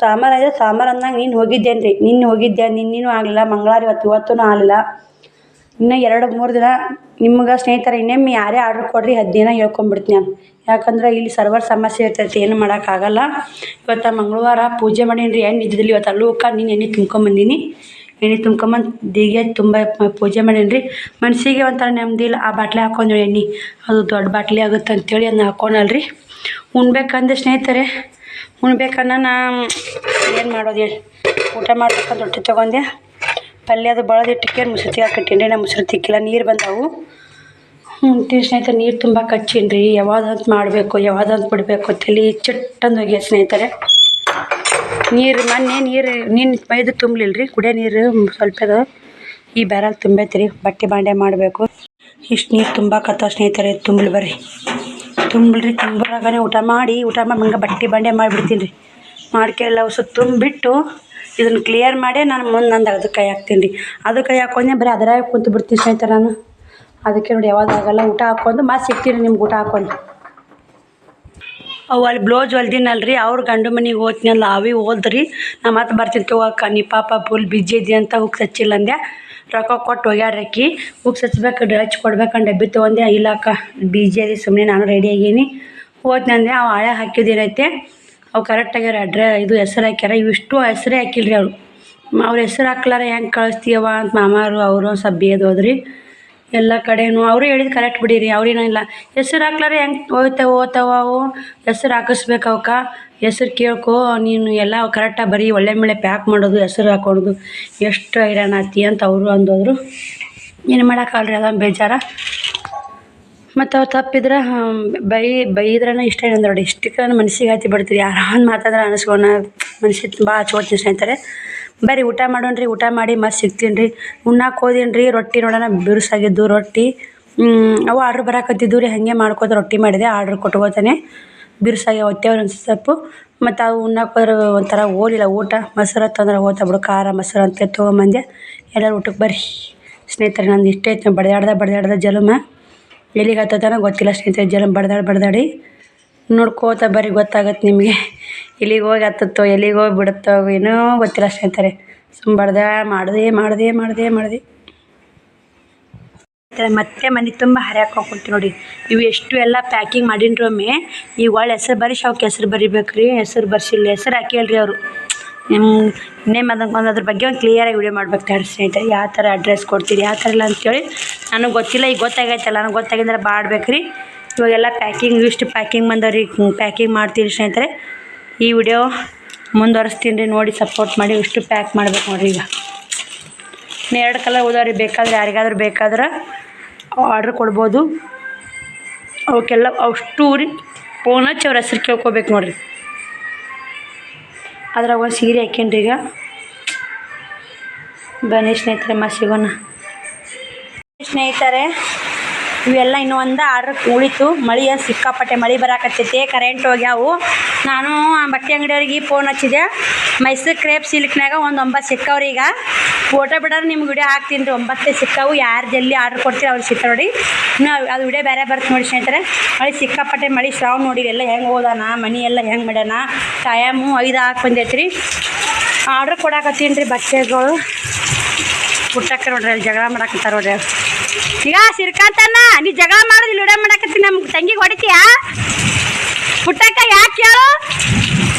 A: ಸೋಮವಾರ ಅಂದಾಗ ನೀನು ಹೋಗಿದ್ದೇನೆ ರೀ ನಿನ್ನೆ ಹೋಗಿದ್ದೆ ನಿನ್ನೇನೂ ಆಗಲಿಲ್ಲ ಮಂಗಳವಾರ ಇವತ್ತೂ ಆಗಲಿಲ್ಲ ಇನ್ನೂ 2-3 ದಿನ ನಿಮ್ಗೆ ಸ್ನೇಹಿತರೆ ಇನ್ನೊಮ್ಮೆ ಯಾರೇ ಆರ್ಡ್ರ್ ಕೊಡ್ರಿ 10 ದಿನ ಹೇಳ್ಕೊಂಬಿಡ್ತೀನಿ ನಾನು ಯಾಕಂದ್ರೆ ಇಲ್ಲಿ ಸರ್ವರ್ ಸಮಸ್ಯೆ ಇರ್ತೈತಿ ಏನು ಮಾಡೋಕ್ಕಾಗಲ್ಲ ಇವತ್ತು ಮಂಗಳವಾರ ಪೂಜೆ ಮಾಡೀನಿ ರೀ ಎಣ್ಣೆ ಇದ್ದಿದ್ದಿಲ್ಲ ಇವತ್ತು ಅಲ್ಲೂಕ ನೀನು ಎಣ್ಣೆ ತುಂಬ್ಕೊಂಬಂದೀನಿ ಎಣ್ಣೆ ತುಂಬ್ಕೊಂಬಂದು ದಿಗೆ ತುಂಬ ಪೂಜೆ ಮಾಡೀನಿ ರೀ ಮನಸ್ಸಿಗೆ ಒಂಥರ ನೆಮ್ಮದಿ ಇಲ್ಲ ಆ ಬಾಟ್ಲಿ ಹಾಕ್ಕೊಂಡು ಎಣ್ಣೆ ಅದು ದೊಡ್ಡ ಬಾಟ್ಲಿ ಆಗುತ್ತೆ ಅಂತೇಳಿ ಅದನ್ನ ಹಾಕ್ಕೊಂಡಲ್ರಿ ಉಣ್ಬೇಕಂದ್ರೆ ಸ್ನೇಹಿತರೆ ಉಣ್ಬೇಕನ್ನ ನಾ ಏನು ಮಾಡೋದು ಹೇಳಿ ಊಟ ಮಾಡ್ಬೇಕಂತ ರೊಟ್ಟಿ ತೊಗೊಂಡೆ ಪಲ್ಯ ಅದು ಬಳದಿಟ್ಟಕ್ಕೆ ಮುಸ್ರು ಹಾಕಿಟ್ಟೀನಿ ನಾ ಮುಸ್ರು ತಿಕ್ಕಿಲ್ಲ ನೀರು ಬಂದವು ಸ್ನೇಹಿತರೆ ನೀರು ತುಂಬ ಕಚ್ಚೀನಿ ರೀ ಯಾವ್ದಂತ ಮಾಡಬೇಕು ಯಾವ್ದಂತ ಬಿಡಬೇಕು ತಲೆ ಚಟ್ಟಂದು ಹೋಗಿ ಸ್ನೇಹಿತರೆ ನೀನು ಬೈದು ತುಂಬಲಿಲ್ಲ ರೀ ಕುಡಿಯೋ ನೀರು ಸ್ವಲ್ಪ ಅದು ಈ ಬ್ಯಾರಲ್ ತುಂಬೈತೆ ರೀ ಬಟ್ಟೆ ಬಾಂಡೆ ಮಾಡಬೇಕು ಇಷ್ಟು ನೀರು ತುಂಬಾಕತ್ತಾವ ಸ್ನೇಹಿತರೆ ತುಂಬಲಿ ಬರ್ರಿ ತುಂಬಲ್ರಿ ತುಂಬರಾಗನೇ ಊಟ ಮಾಡಿ ಹಂಗೆ ಬಟ್ಟೆ ಬಾಂಡೆ ಮಾಡಿಬಿಡ್ತೀನಿ ರೀ ಮಾಡ್ಕೆಲ್ಲ ಹೊಸ ತುಂಬಿಬಿಟ್ಟು ಇದನ್ನು ಕ್ಲಿಯರ್ ಮಾಡಿ ನಾನು ಮುಂದೆ ನಂದು ಅದಕ್ಕೆ ಕೈ ಹಾಕ್ತೀನಿ ರೀ ಅದಕ್ಕೆ ಕೈ ಹಾಕೊಂಡೆ ಬರೀ ಅದರಾಗ ಕುಂತು ಬಿಡ್ತೀನಿ ಸ್ನೇಹಿತರೆ ನಾನು ಅದಕ್ಕೆ ನೋಡಿ ಯಾವಾಗಾಗಲ್ಲ ಊಟ ಹಾಕ್ಕೊಂಡು ಮತ್ತೆ ಸಿಗ್ತೀನಿ ನಿಮ್ಗೆ ಊಟ ಹಾಕ್ಕೊಂಡು ಅವು ಅಲ್ಲಿ ಬ್ಲೌಸ್ ಹೊಲ್ದಿನಲ್ರಿ ಅವ್ರ ಗಂಡು ಮನೆಗೆ ಹೋಗ್ತೀನಲ್ಲ ಅವಿ ಹೋದ್ರಿ ನಾ ಮತ್ತೆ ಬರ್ತೀನಿ ತಗೋಕ ನೀ ಪಾಪ ಫುಲ್ ಬಿಜಿ ಇದ್ದಿ ಅಂತ ಹುಕ್ ಹಚ್ಚಿಲ್ಲ ಅಂದೆ ರೊಕ್ಕ ಕೊಟ್ಟು ಹೋಗ್ಯಾಡ್ರಕ್ಕಿ ಹುಕ್ ಹಚ್ಬೇಕು ಹಚ್ಚಿ ಕೊಡ್ಬೇಕಂಡು ಡಬ್ಬಿ ತೊಗೊಂಡೆ ಇಲ್ಲಕ್ಕ ಬಿಜಿ ಅದಿ ಸುಮ್ಮನೆ ನಾನು ರೆಡಿ ಆಗೀನಿ ಹೋದ್ನಿ ಅಂದೆ ಅವು ಹಳೆ ಹಾಕಿದ್ದೇನೈತೆ ಅವು ಕರೆಕ್ಟಾಗ್ಯಾರ ಇದು ಹೆಸರು ಹಾಕ್ಯಾರ ಇವಿಷ್ಟು ಹೆಸರೇ ಹಾಕಿಲ್ರಿ ಅವ್ರ ಹೆಸರು ಹಾಕ್ಲಾರ ಹೆಂಗೆ ಕಳಿಸ್ತೀಯವ ಅಂತ ಮಾಮಾರು ಅವರು ಸ್ವಲ್ಪ ಬೇದ್ ಹೋದ್ರಿ ಎಲ್ಲ ಕಡೆನೂ ಅವರು ಹೇಳಿದ್ದು ಕರೆಕ್ಟ್ ಬಿಡಿರಿ ಅವ್ರೇನಿಲ್ಲ ಹೆಸರು ಹಾಕ್ಲಾರ ಹೆಂಗೆ ಓದ್ತಾವ ಅವು ಹೆಸರು ಹಾಕಿಸ್ಬೇಕು ಅವಕ್ಕೆ ಹೆಸರು ಕೇಳ್ಕೊ ನೀನು ಎಲ್ಲ ಕರೆಕ್ಟಾಗಿ ಬರೀ ಒಳ್ಳೆ ಮೇಲೆ ಪ್ಯಾಕ್ ಮಾಡೋದು ಹೆಸರು ಹಾಕ್ಕೊಳೋದು ಎಷ್ಟು ಹೈರಾಣ ಆತಿ ಅಂತ ಅವರು ಅಂದೋದ್ರು ಏನು ಮಾಡೋಕ್ಕಾಗಲ್ರಿ ಅದೊಂದು ಬೇಜಾರ ಮತ್ತು ಅವು ತಪ್ಪಿದ್ರೆ ಬೈದ್ರೇ ಇಷ್ಟ ಏನಂದ್ರೆ ನೋಡಿ ಇಷ್ಟಕ್ಕೆ ಮನ್ಸಿಗೆ ಹತ್ತಿ ಬಿಡ್ತೀರಿ ಯಾರೋ ಒಂದು ಮಾತಾದ್ರೆ ಅನಿಸ್ಕೊಣ ಮನ್ಸಿಗೆ ಭಾಳ ಹಚ್ಕೋತೀನಿ ಸ್ನೇಹಿತರೆ ಬರ್ರಿ ಊಟ ಮಾಡೋಣ್ರಿ ಊಟ ಮಾಡಿ ಮತ್ತೆ ಸಿಗ್ತೀನಿ ರೀ ಉಣ್ಣಾಕೆ ಹೋದೀನಿ ರೀ ರೊಟ್ಟಿ ನೋಡೋಣ ಬಿರುಸಾಗಿದ್ದು ರೊಟ್ಟಿ ಅವು ಆರ್ಡ್ರ್ ಬರಾಕತ್ತಿದ್ದು ರೀ ಹಾಗೆ ಮಾಡ್ಕೋತ ರೊಟ್ಟಿ ಮಾಡಿದೆ ಆರ್ಡ್ರ್ ಕೊಟ್ಕೋತಾನೆ ಬಿರುಸಾಗಿ ಒತ್ತೇವ್ರಿ ಒಂದು ಸೊಪ್ಪು ಮತ್ತು ಅವು ಉಣ್ಣಾಕೆ ಹೋದ್ರೆ ಒಂಥರ ಹೋಲಿಲ್ಲ ಊಟ ಮೊಸರು ತಂದ್ರೆ ಹೋಗ್ತಾ ಬಿಡು ಖಾರ ಮೊಸರು ಅಂತ ತೊಗೊಂಬಂದೆ ಎಲ್ಲರೂ ಊಟಕ್ಕೆ ಬರ್ರಿ ಸ್ನೇಹಿತರೆ ನಂದು ಇಷ್ಟ ಐತೆ ಬಡ್ದಾಡ್ದ ಜಲಮ ಎಲ್ಲಿಗೆ ಹತ್ತೋತನೋ ಗೊತ್ತಿಲ್ಲ ಸ್ನೇಹಿತರೆ ಜಲಮ್ ಬಡ್ದಾಡಿ ನೋಡ್ಕೋತ ಬರ್ರಿ ಗೊತ್ತಾಗತ್ತೆ ನಿಮಗೆ ಎಲ್ಲಿಗೆ ಹೋಗಿ ಹತ್ತತ್ತೋ ಎಲ್ಲಿಗೆ ಹೋಗಿ ಬಿಡುತ್ತೋ ಏನೋ ಗೊತ್ತಿಲ್ಲ ಸ್ನೇಹಿತರೆ ಸುಮ್ಮ ಮಾಡಿದೆ ಮತ್ತೆ ಮನೆ ತುಂಬ ಹರಿಯಾಕೆ ಹೋಗ್ಕೊಳ್ತೀವಿ ನೋಡಿ ಇವು ಎಷ್ಟು ಎಲ್ಲ ಪ್ಯಾಕಿಂಗ್ ಮಾಡೀನಿ ಒಮ್ಮೆ ಈಗ ಒಳ್ಳೆ ಹೆಸರು ಬರೀ ಅವಕ್ಕೆ ಹೆಸರು ಬರಿಬೇಕು ರೀ ಹೆಸರು ಬರ್ಸಿಲ್ಲ ಹೆಸರು ಹಾಕಿಲ್ರಿ ಅವರು ಇನ್ನೇನು ಅದಕ್ಕೆ ಅದ್ರ ಬಗ್ಗೆ ಒಂದು ಕ್ಲಿಯರಾಗಿ ವಿಡಿಯೋ ಮಾಡ್ಬೇಕು ತಡ್ರಿ ಸ್ನೇಹಿತರೆ ಯಾವ ಥರ ಅಡ್ರೆಸ್ ಕೊಡ್ತೀರಿ ಯಾವ ಥರ ಇಲ್ಲ ಅಂತೇಳಿ ನನಗೆ ಗೊತ್ತಿಲ್ಲ ಈಗ ಗೊತ್ತಾಗೈತಲ್ಲ ನನಗೆ ಗೊತ್ತಾಗಿದ್ರೆ ಬಾಡ್ಬೇಕು ರೀ ಇವಾಗೆಲ್ಲ ಇಷ್ಟು ಪ್ಯಾಕಿಂಗ್ ಬಂದವ್ರಿ ಪ್ಯಾಕಿಂಗ್ ಮಾಡ್ತೀರಿ ಸ್ನೇಹಿತರೆ ಈ ವಿಡಿಯೋ ಮುಂದುವರಿಸ್ತೀನಿ ರೀ ನೋಡಿ ಸಪೋರ್ಟ್ ಮಾಡಿ ಇಷ್ಟು ಪ್ಯಾಕ್ ಮಾಡ್ಬೇಕು ನೋಡಿರಿ ಈಗ 2 ಕಲರ್ ಉದಾರಿ ಬೇಕಾದ್ರೆ ಯಾರಿಗಾದ್ರೂ ಬೇಕಾದ್ರೆ ಆರ್ಡ್ರ್ ಕೊಡ್ಬೋದು ಅವಕ್ಕೆಲ್ಲ ಅಷ್ಟು ರೀ ಫೋನ್ ಹಚ್ಚಿ ಅವ್ರ ಹೆಸ್ರು ಕೇಳ್ಕೊಬೇಕು ನೋಡಿರಿ ಅದ್ರಾಗ ಒಂದು ಸೀರೆ ಹಾಕೇನ್ರಿ ಈಗ ಬನ್ನಿ ಸ್ನೇಹಿತರೆ ಮತ್ತೆ ಸಿಗೋಣ ಸ್ನೇಹಿತರೆ ಇವೆಲ್ಲ ಇನ್ನೂ ಒಂದು ಆರ್ಡ್ರ್ ಉಳಿತು ಮಳೆ ಸಿಕ್ಕಾಪಟ್ಟೆ ಮಳೆ ಬರಾಕತ್ತೈತೆ ಕರೆಂಟ್ ಹೋಗ್ಯಾವು ನಾನು ಆ ಬಟ್ಟೆ ಅಂಗಡಿಯವ್ರಿಗೆ ಫೋನ್ ಹಚ್ಚಿದೆ ಮೈಸೂರು ಕ್ರೇಪ್ ಸಿಲ್ಕ್ನಾಗ ಒಂದು 9 ಸಿಕ್ಕವ್ರಿ ಈಗ ಫೋಟೋ ಬಿಡೋರು ನಿಮ್ಗೆ ವಿಡಿಯೋ ಹಾಕ್ತೀನಿ ರೀ 9 ಸಿಕ್ಕವು ಯಾರು ಜಲ್ದಿ ಆರ್ಡ್ರ್ ಕೊಡ್ತೀರಿ ಅವ್ರು ಸಿಕ್ಕ ನೋಡಿ ಇನ್ನು ಅದು ವಿಡಿಯೋ ಬೇರೆ ಬರುತ್ತೆ ನೋಡಿ ಸ್ನೇಹಿತರೆ ಮಳೆ ಸಿಕ್ಕಾಪಟ್ಟೆ ಮಳೆ ಶ್ರಾವಣ ನೋಡಿ ಎಲ್ಲ ಹೆಂಗೆ ಹೋದಾನ ಮನೆ ಎಲ್ಲ ಹೆಂಗೆ ಮಾಡ್ಯಾನ ಟೈಮು 5 ಹಾಕಿ ಬಂದೈತೆ ರೀ ಆರ್ಡ್ರ್ ಕೊಡಾಕತ್ತೀನಿ ರೀ ಬಟ್ಟೆಗಳು ಪುಟ್ಟಕ್ಕೆ ನೋಡ್ರಿ ಅಲ್ಲಿ ಜಗಳ ಮಾಡಾಕತ್ತಾರ ನೋಡ್ರಿ ಈಗ ಸಿರ್ಕಾಂತನ ನೀ ಜಗಳ ಮಾಡೋದು ವಿಡಿಯೋ ಮಾಡಾಕತ್ತೀನಿ ನಮ್ಮ ತಂಗಿಗೆ ಹೊಡಿತೀಯಾ ಪುಟ್ಟಕ್ಕ ಯಾಕೆ ಹೇಳು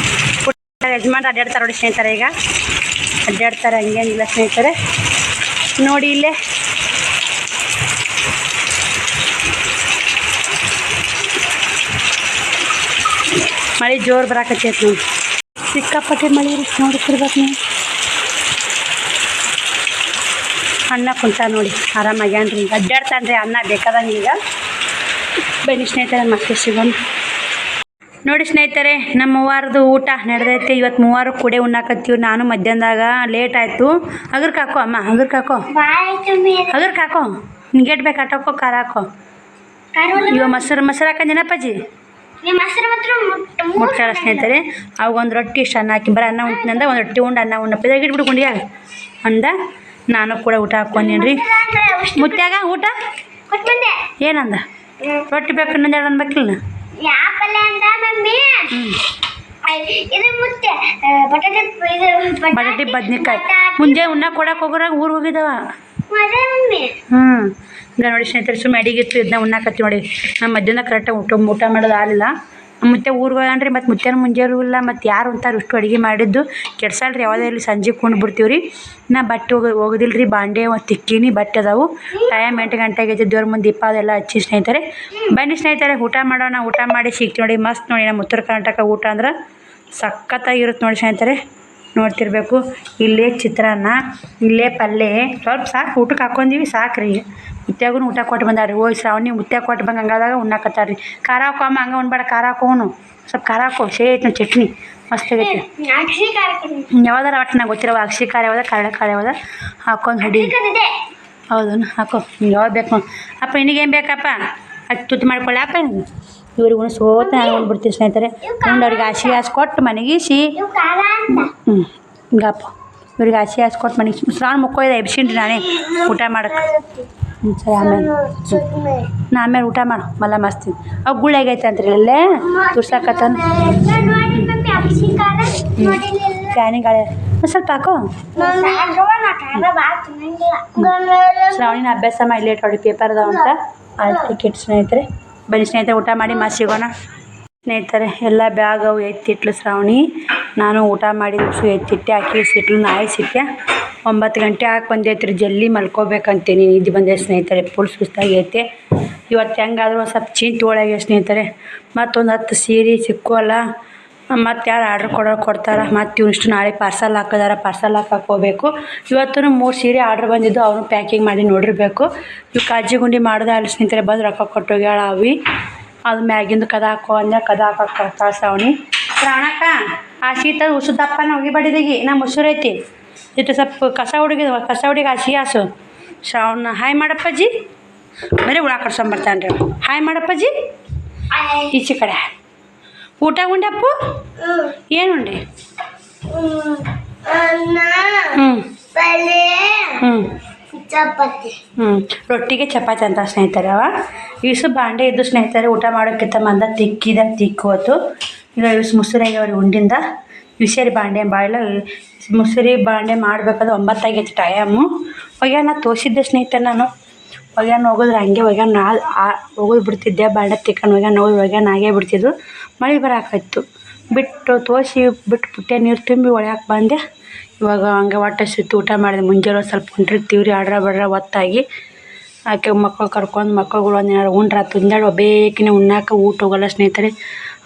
A: ಯಜಮಾನ್ರು ಅಡ್ಡಾಡ್ತಾರೆ ನೋಡಿ ಸ್ನೇಹಿತರೆ, ಈಗ ಅಡ್ಡಾಡ್ತಾರೆ, ಹಂಗೇನಿಲ್ಲ ಸ್ನೇಹಿತರೆ. ನೋಡಿ ಇಲ್ಲೇ ಮಳೆ ಜೋರು ಬರಾಕತ್ತೈತೆ ನೋಡಿ, ಸಿಕ್ಕಾಪಟ್ಟೆ ಮಳೆ ನೋಡ್ತಿರ್ಬೇಕು ನೀವು. ಅನ್ನ ಕುಂತ ನೋಡಿ ಆರಾಮಾಗ್ಯಾನ್ರಿ, ಈಗ ಅಡ್ಡಾಡ್ತಾನೆ ರೀ ಅನ್ನ ಬೇಕಾದಂಗೆ. ಈಗ ಬನ್ನಿ ಸ್ನೇಹಿತರೆ ಮತ್ತೆ ಸಿಗೋಣ. ನೋಡಿ ಸ್ನೇಹಿತರೆ, ನಮ್ಮ ಮೂವಾರದು ಊಟ ನಡೆದೈತೆ. ಇವತ್ತು ಮೂವಾರು ಕೂಡೆ ಉಣ್ಣಾಕತ್ತೀವಿ. ನಾನು ಮಧ್ಯಾಹ್ನದಾಗ ಲೇಟ್ ಆಯಿತು. ಅಗರ್ಕ ಹಾಕೋ ಅಮ್ಮ, ಅಗರ್ಕ ಹಾಕೋ, ಅಗರ್ಕ ಹಾಕೋ, ನಿಂಗೆ ಬೇಕು ಹಾಕೋ, ಖಾರ ಹಾಕೋ. ಇವಾಗ ಮೊಸರು ಹಾಕಂದಿನಪ್ಪಾಜಿ ಮುಟ್ಟಾಳ ಸ್ನೇಹಿತರೆ. ಅವಾಗ ಒಂದು ರೊಟ್ಟಿ ಇಷ್ಟು ಅನ್ನ ಹಾಕಿ ಬರೀ ಅನ್ನ ಉಂಟಿನಂದ ಒಂದು ರೊಟ್ಟಿ ಉಂಡು ಅನ್ನ ಉಣ್ಣಪ್ಪ ಇಟ್ಬಿಡು ಗುಂಡಿಯಾಗ ಅಂದ. ನಾನು ಕೂಡ ಊಟ ಹಾಕ್ಕೊಂಡೇನಿ ರೀ. ಮುತ್ಯಾಗ ಊಟ ಏನಂದ? ರೊಟ್ಟಿ ಬೇಕು ಇನ್ನೊಂದು ಎರಡು ಅನ್ಬೇಕಿಲ್ಲ. ಬಟಾಟಿ ಬದ್ನಿಕಾಯಿ ಮುಂಜಾನೆ ಉಣ್ಣಕ್ಕೆ ಕೊಡಕ್ಕೆ ಹೋಗೋರಾಗ ಊರು ಹೋಗಿದ್ದಾವ. ಈಗ ನೋಡಿ ಸ್ನೇಹಿತರೆ, ಸುಮ್ಮನೆ ಅಡಿಗಿತ್ತು ಇದನ್ನ ಉಣ್ಣಾಕತ್ತಿ ನೋಡಿ. ನಮ್ಮ ಮಧ್ಯಾಹ್ನ ಕರೆಕ್ಟಾಗಿ ಊಟ ಮಾಡೋದು ಆಗಲಿಲ್ಲ. ಮುತ್ತೆ ಊರಿಗೆ ಹೋಗ್ಯಾನ್ರಿ, ಮತ್ತು ಮುತ್ತೆನ ಮುಂಜಾರು ಇಲ್ಲ, ಮತ್ತು ಯಾರು ಅಂತಾರೆ ಇಷ್ಟು ಅಡುಗೆ ಮಾಡಿದ್ದು ಕೆಡ್ಸಲ್ರಿ. ಯಾವುದೇ ಇಲ್ಲಿ ಸಂಜೆ ಕೊಂಡು ಬಿಡ್ತೀವಿ ರೀ. ನಾ ಬಟ್ಟೆ ಹೋಗೋದಿಲ್ಲ ರೀ, ಬಾಂಡೆ ಒಂದು ತಿಕ್ಕೀನಿ, ಬಟ್ಟೆ ಅದಾವು. ಟೈಮ್ 8 ಗಂಟೆಗೆ ಐತೆ. ದೇವ್ರ ಮುಂದೆ ದೀಪ ಅದೆಲ್ಲ ಹಚ್ಚಿ ಸ್ನೇಹಿತರೆ. ಬನ್ನಿ ಸ್ನೇಹಿತರೆ ಊಟ ಮಾಡೋಣ. ಊಟ ಮಾಡಿ ಸಿಗ್ತೀವಿ ನೋಡಿ. ಮಸ್ತ್ ನೋಡಿ, ನಮ್ಮ ಉತ್ತರ ಕರ್ನಾಟಕ ಊಟ ಅಂದ್ರೆ ಸಖತ್ತಾಗಿರುತ್ತೆ ನೋಡಿ ಸ್ನೇಹಿತರೆ. ನೋಡ್ತಿರ್ಬೇಕು. ಇಲ್ಲೇ ಚಿತ್ರಾನ್ನ, ಇಲ್ಲೇ ಪಲ್ಯ, ಸ್ವಲ್ಪ ಸಾಕು ಊಟಕ್ಕೆ ಹಾಕ್ಕೊಂಡೀವಿ, ಸಾಕು ರೀ. ಮುತ್ಯಾಗೂ ಊಟ ಕೊಟ್ಟು ಬಂದಾರ್ರಿ. ಹೋಗಿ ಶ್ರಾವಣಿ ಮುತ್ಯ ಕೊಟ್ಟು ಬಂದು ಹಂಗಾದಾಗ ಉಣ್ಣಾಕತ್ತಾರ ರೀ. ಖಾರ ಹಾಕೋ ಅಮ್ಮ, ಹಂಗೆ ಉಣ್ಬೇಡ, ಖಾರ ಹಾಕೋನು ಸ್ವಲ್ಪ ಖಾರ ಹಾಕೋ. ಶೇ ಐತೆ ನೋಡಿ ಚಟ್ನಿ ಮಸ್ತ್ ಆಗೈತಿ. ಯಾವ್ದಾರ ಒಟ್ಟು ನಂಗೆ ಗೊತ್ತಿರೋ ಅಕ್ಷಿ ಖಾರ ಯಾವ್ದು, ಕರಳೆ ಖಾರ ಯಾವ್ದು ಹಾಕೊಂಡು ಹೊಡಿ. ಹೌದು ಹಾಕೋ, ಯಾವ್ದು ಬೇಕು ಅಪ್ಪ. ನಿನಗೇನು ಬೇಕಪ್ಪ ಅದು ತುತ್ತು ಮಾಡ್ಕೊಳ್ಳಿ ಅಪ್ಪ. ಇವ್ರಿಗೆ ಉಣ್ಸು ಸೋತ ನಾನು ಉಣ್ಬಿಡ್ತೀವಿ ಸ್ನೇಹಿತರೆ. ಉಂಡವ್ರಿಗೆ ಹಸಿ ಕೊಟ್ಟು ಮನೆಗೀಸಿ ಹಿಂಗಪ್ಪ. ಇವ್ರಿಗೆ ಹಸಿ ಕೊಟ್ಟು ಮನೆಗೆ ಶ್ರಾವಣ ಮುಕ್ಕೋಯ್ದ ಎಬ್ಸಿನ್ರಿ ನಾನೇ ಊಟ ಮಾಡೋಕ್ಕೆ. ಸರಿ ಆಮೇಲೆ ಊಟ ಮಾಡು ಮಲ್ಲ ಮಸ್ತೀನಿ. ಅವು ಗುಳ್ಳಾಗೈತೆ ಅಂತ್ರಿ ಅಲ್ಲೇ ತುರ್ಸಾಕತ್ತಂದು ಪ್ಯಾನಿಗೆ ಗಾಳಿ ಸ್ವಲ್ಪ ಹಾಕೋ. ಶ್ರಾವಣಿನ ಅಭ್ಯಾಸ ಮಾಡಿ ಲೇಟ್ ಹೊಡಿ ಪೇಪರ್ ಅದಾವ ಅಂತ ಆಯ್ತು ಕಿಟ್ ಸ್ನೇಹಿತರೆ. ಬನ್ನಿ ಸ್ನೇಹಿತರೆ ಊಟ ಮಾಡಿ ಮಸ್ತ್ ಸಿಗೋಣ ಸ್ನೇಹಿತರೆ. ಎಲ್ಲ ಬ್ಯಾಗ್ ಅವು ಎತ್ತಿಟ್ಲು ಶ್ರಾವಣಿ. ನಾನು ಊಟ ಮಾಡಿದ್ದು ಎತ್ತಿಟ್ಟೆ, ಹಾಕಿ ಸಿಟ್ಲು ನಾಯಿ ಸಿಟ್ಟೆ. 9 ಗಂಟೆ ಹಾಕಿ ಬಂದೈತೆ ರೀ. ಜಲ್ದಿ ಮಲ್ಕೋಬೇಕಂತೀನಿ, ನಿದ್ದೆ ಬಂದೆ ಸ್ನೇಹಿತರೆ. ಫುಲ್ ಸುಸ್ತಾಗೈತೆ ಇವತ್ತು. ಹೆಂಗಾದ್ರೂ ಒಂದು ಸ್ವಲ್ಪ ಚಿಂತೆ ಒಳಗೆ ಸ್ನೇಹಿತರೆ. ಮತ್ತೊಂದು 10 ಸೀರೆ ಸಿಕ್ಕುವಲ್ಲ, ಮತ್ತು ಯಾರು ಆರ್ಡ್ರ್ ಕೊಡ್ತಾರೆ. ಮತ್ತು ಇವಿಷ್ಟು ನಾಳೆ ಪಾರ್ಸಲ್ ಹಾಕಿದಾರೆ, ಪಾರ್ಸಲ್ ಹಾಕಕ್ಕೆ ಹೋಗ್ಬೇಕು. ಇವತ್ತು 3 ಸೀರೆ ಆರ್ಡ್ರ್ ಬಂದಿದ್ದು, ಅವನು ಪ್ಯಾಕಿಂಗ್ ಮಾಡಿ ನೋಡಿರ್ಬೇಕು. ಇವು ಕಾಜಿ ಗುಂಡಿ ಮಾಡೋದು ಅಲ್ಲಿ ಸ್ನೇಹಿತರೆ. ಬಂದು ರೊಕ್ಕ ಕೊಟ್ಟೋಗ್ಯಾಳ ಅವಿ. ಅದು ಮ್ಯಾಗಿಂದು ಕದ ಹಾಕೋ ಅಂದ್ರೆ ಕದ ಹಾಕಕ್ಕೆ ಕೊಡ್ತಾಳೆ ಶ್ರಾವಣಿ. ಶ್ರಾವಣಕ್ಕ ಆ ಶೀತ ಉಸುದಪ್ಪನ ಹೋಗಿಬಡಿದಿಗಿ ನಾ ಮೊಸರು ಐತಿ ಇಟ್ಟು ಸ್ವಲ್ಪ ಕಸ ಹುಡುಗಿ ಹಸಿ ಶ್ರಾವಣ ಹಾಯ್ ಮಾಡಪ್ಪಜ್ಜಿ. ಬರೀ ಹುಳ ಕಡ್ಸೊಂಬರ್ತಾನೆ ರೀ. ಹಾಯ್ ಮಾಡಪ್ಪಜ್ಜಿ. ಈಚೆ ಕಡೆ ಊಟ ಉಂಡಪ್ಪು ಏನು ಉಂಡಿ?
B: ಚಪಾತಿ.
A: ರೊಟ್ಟಿಗೆ ಚಪಾತಿ ಅಂತ ಸ್ನೇಹಿತರೆ. ಇಸು ಬಾಂಡೆ ಇದ್ದು ಸ್ನೇಹಿತರೆ. ಊಟ ಮಾಡೋಕ್ಕಿಂತ ಮಂದ ತಿಕ್ಕೋತು. ಈಗ ಇಸು ಮುಸುರಾಗಿ ಅವ್ರಿಗೆ ಉಂಡಿಂದ ವಿಷೇರಿ ಬಾಂಡೆ ಬಾಯಿಲ್ಲ. ಮುಸುರಿ ಬಾಂಡೆ ಮಾಡಬೇಕಾದ್ರೆ 9 ಆಗೈತೆ ಟೈಮು. ಒಗ್ಯಾನ ತೋರಿಸಿದ್ದೆ ಸ್ನೇಹಿತರೆ. ನಾನು ಒಗ್ಯಾನ ಹೋಗೋದ್ರೆ ಹಂಗೆ ಒಗ್ಯಾನ ಹೋಗೋದು ಬಿಡ್ತಿದ್ದೆ. ಬಾಂಡೆ ತಿಕ್ಕೊಂಡು ಒಗ್ಯಾನ ಆಗೇ ಬಿಡ್ತಿದ್ದು. ಮಳೆ ಬರಾಕಾಯ್ತು. ಬಿಟ್ಟು ತೋರಿಸಿ ಬಿಟ್ಟು ನೀರು ತುಂಬಿ ಒಳ್ಯಾಕೆ ಬಂದೆ. ಇವಾಗ ಹಂಗೆ ಹೊಟ್ಟೆ ಸಿತ್ತು. ಊಟ ಮಾಡಿದೆ. ಮುಂಜಾನೆ ಸ್ವಲ್ಪ ಹೊಂಟಿರ್ತೀವಿ ರೀ ಆಡ್ರ ಬಡ್ರ ಒತ್ತಾಗಿ. ಆಕೆ ಮಕ್ಕಳು ಕರ್ಕೊಂಡು ಮಕ್ಕಳುಗಳು ಒಂದೇನಾರು ಉಂಡ್ರ ತುಂದಾಡಿ ಒಬ್ಬೇಕಿನೇ ಉಣ್ಣಾಕ ಊಟ ಹೋಗಲ್ಲ ಸ್ನೇಹಿತರೆ.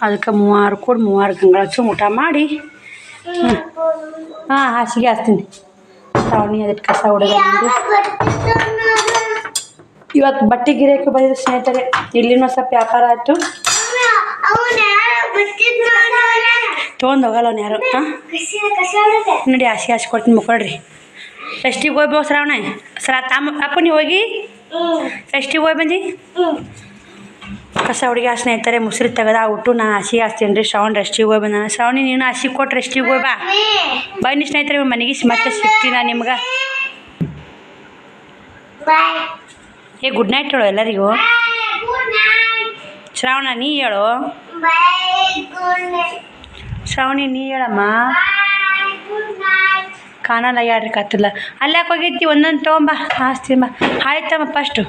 A: ಅದಕ್ಕೆ 3 ಕೂಡ 3 ಗಂಗಳ ಹಚ್ಚು ಊಟ ಮಾಡಿ ಹಾಸಿಗೆ ಹಾಸ್ತೀನಿ. ಶ್ರಾವಣಿ ಅದಕ್ಕೆ ಕಸ ಹೊಡೆದ. ಇವತ್ತು ಬಟ್ಟೆ ಗಿರಾಕಿ ಬಂದಿದ್ದು ಸ್ನೇಹಿತರೆ. ಇಲ್ಲಿನೂ ಸ್ವಲ್ಪ ವ್ಯಾಪಾರ ಆಯಿತು. ತೊಗೊಂಡು ಹೋಗಲ್ಲ ಅವ್ನು ಯಾರು. ನೋಡಿ ಹಸಿ ಕೊಡ್ತೀನಿ ಮುಕ್ಕೊಳ್ರಿ. ಫೆಸ್ಟಿಗೆ ಹೋಗ್ಬೋ ಶ್ರಾವಣ ಅಪ್ಪ ನೀವು ಹೋಗಿ ಫೆಸ್ಟಿಗೆ ಹೋಗಿ ಬಂದು ಕಸ ಹುಡುಗಿ ಸ್ನೇಹಿತರೆ. ಮುಸ್ರಿ ತೆಗೆದ ಊಟು ನಾನು ಹಸಿ ಹಾಸ್ತೀನಿ ರೀ. ಶ್ರಾವಣ ರೆಸ್ಟಿಗೆ ಹೋಗಿ ಬಂದ. ಶ್ರಾವಣಿ ನೀನು ಹಸಿ ಕೊಟ್ಟು ರೆಸ್ಟಿಗೆ ಹೋಗಿ ಬಾ. ಬನ್ನಿ ಸ್ನೇಹಿತರೆ ಮನೆಗೆ ಮತ್ತೆ ಸಿಗ್ತೀನಿ ನಾನು ನಿಮ್ಗೆ. ಗುಡ್ ನೈಟ್ ಹೇಳು ಎಲ್ಲರಿಗೂ. ಶ್ರಾವಣ ನೀ ಹೇಳು. ಶ್ರಾವಣಿ ನೀ ಹೇಳಮ್ಮ. ಕಾಣಲ್ಲ ಯಾಡ್ರಿ ಕತ್ತಲ್ಲ. ಅಲ್ಲಿ ಯಾಕೆ ಹೋಗೈತಿ? ಒಂದೊಂದು ತೊಗೊಂಬ ಹಾಸ್ತೀನಿ ಬಾ. ಆಯ್ತಮ್ಮ ಫಸ್ಟು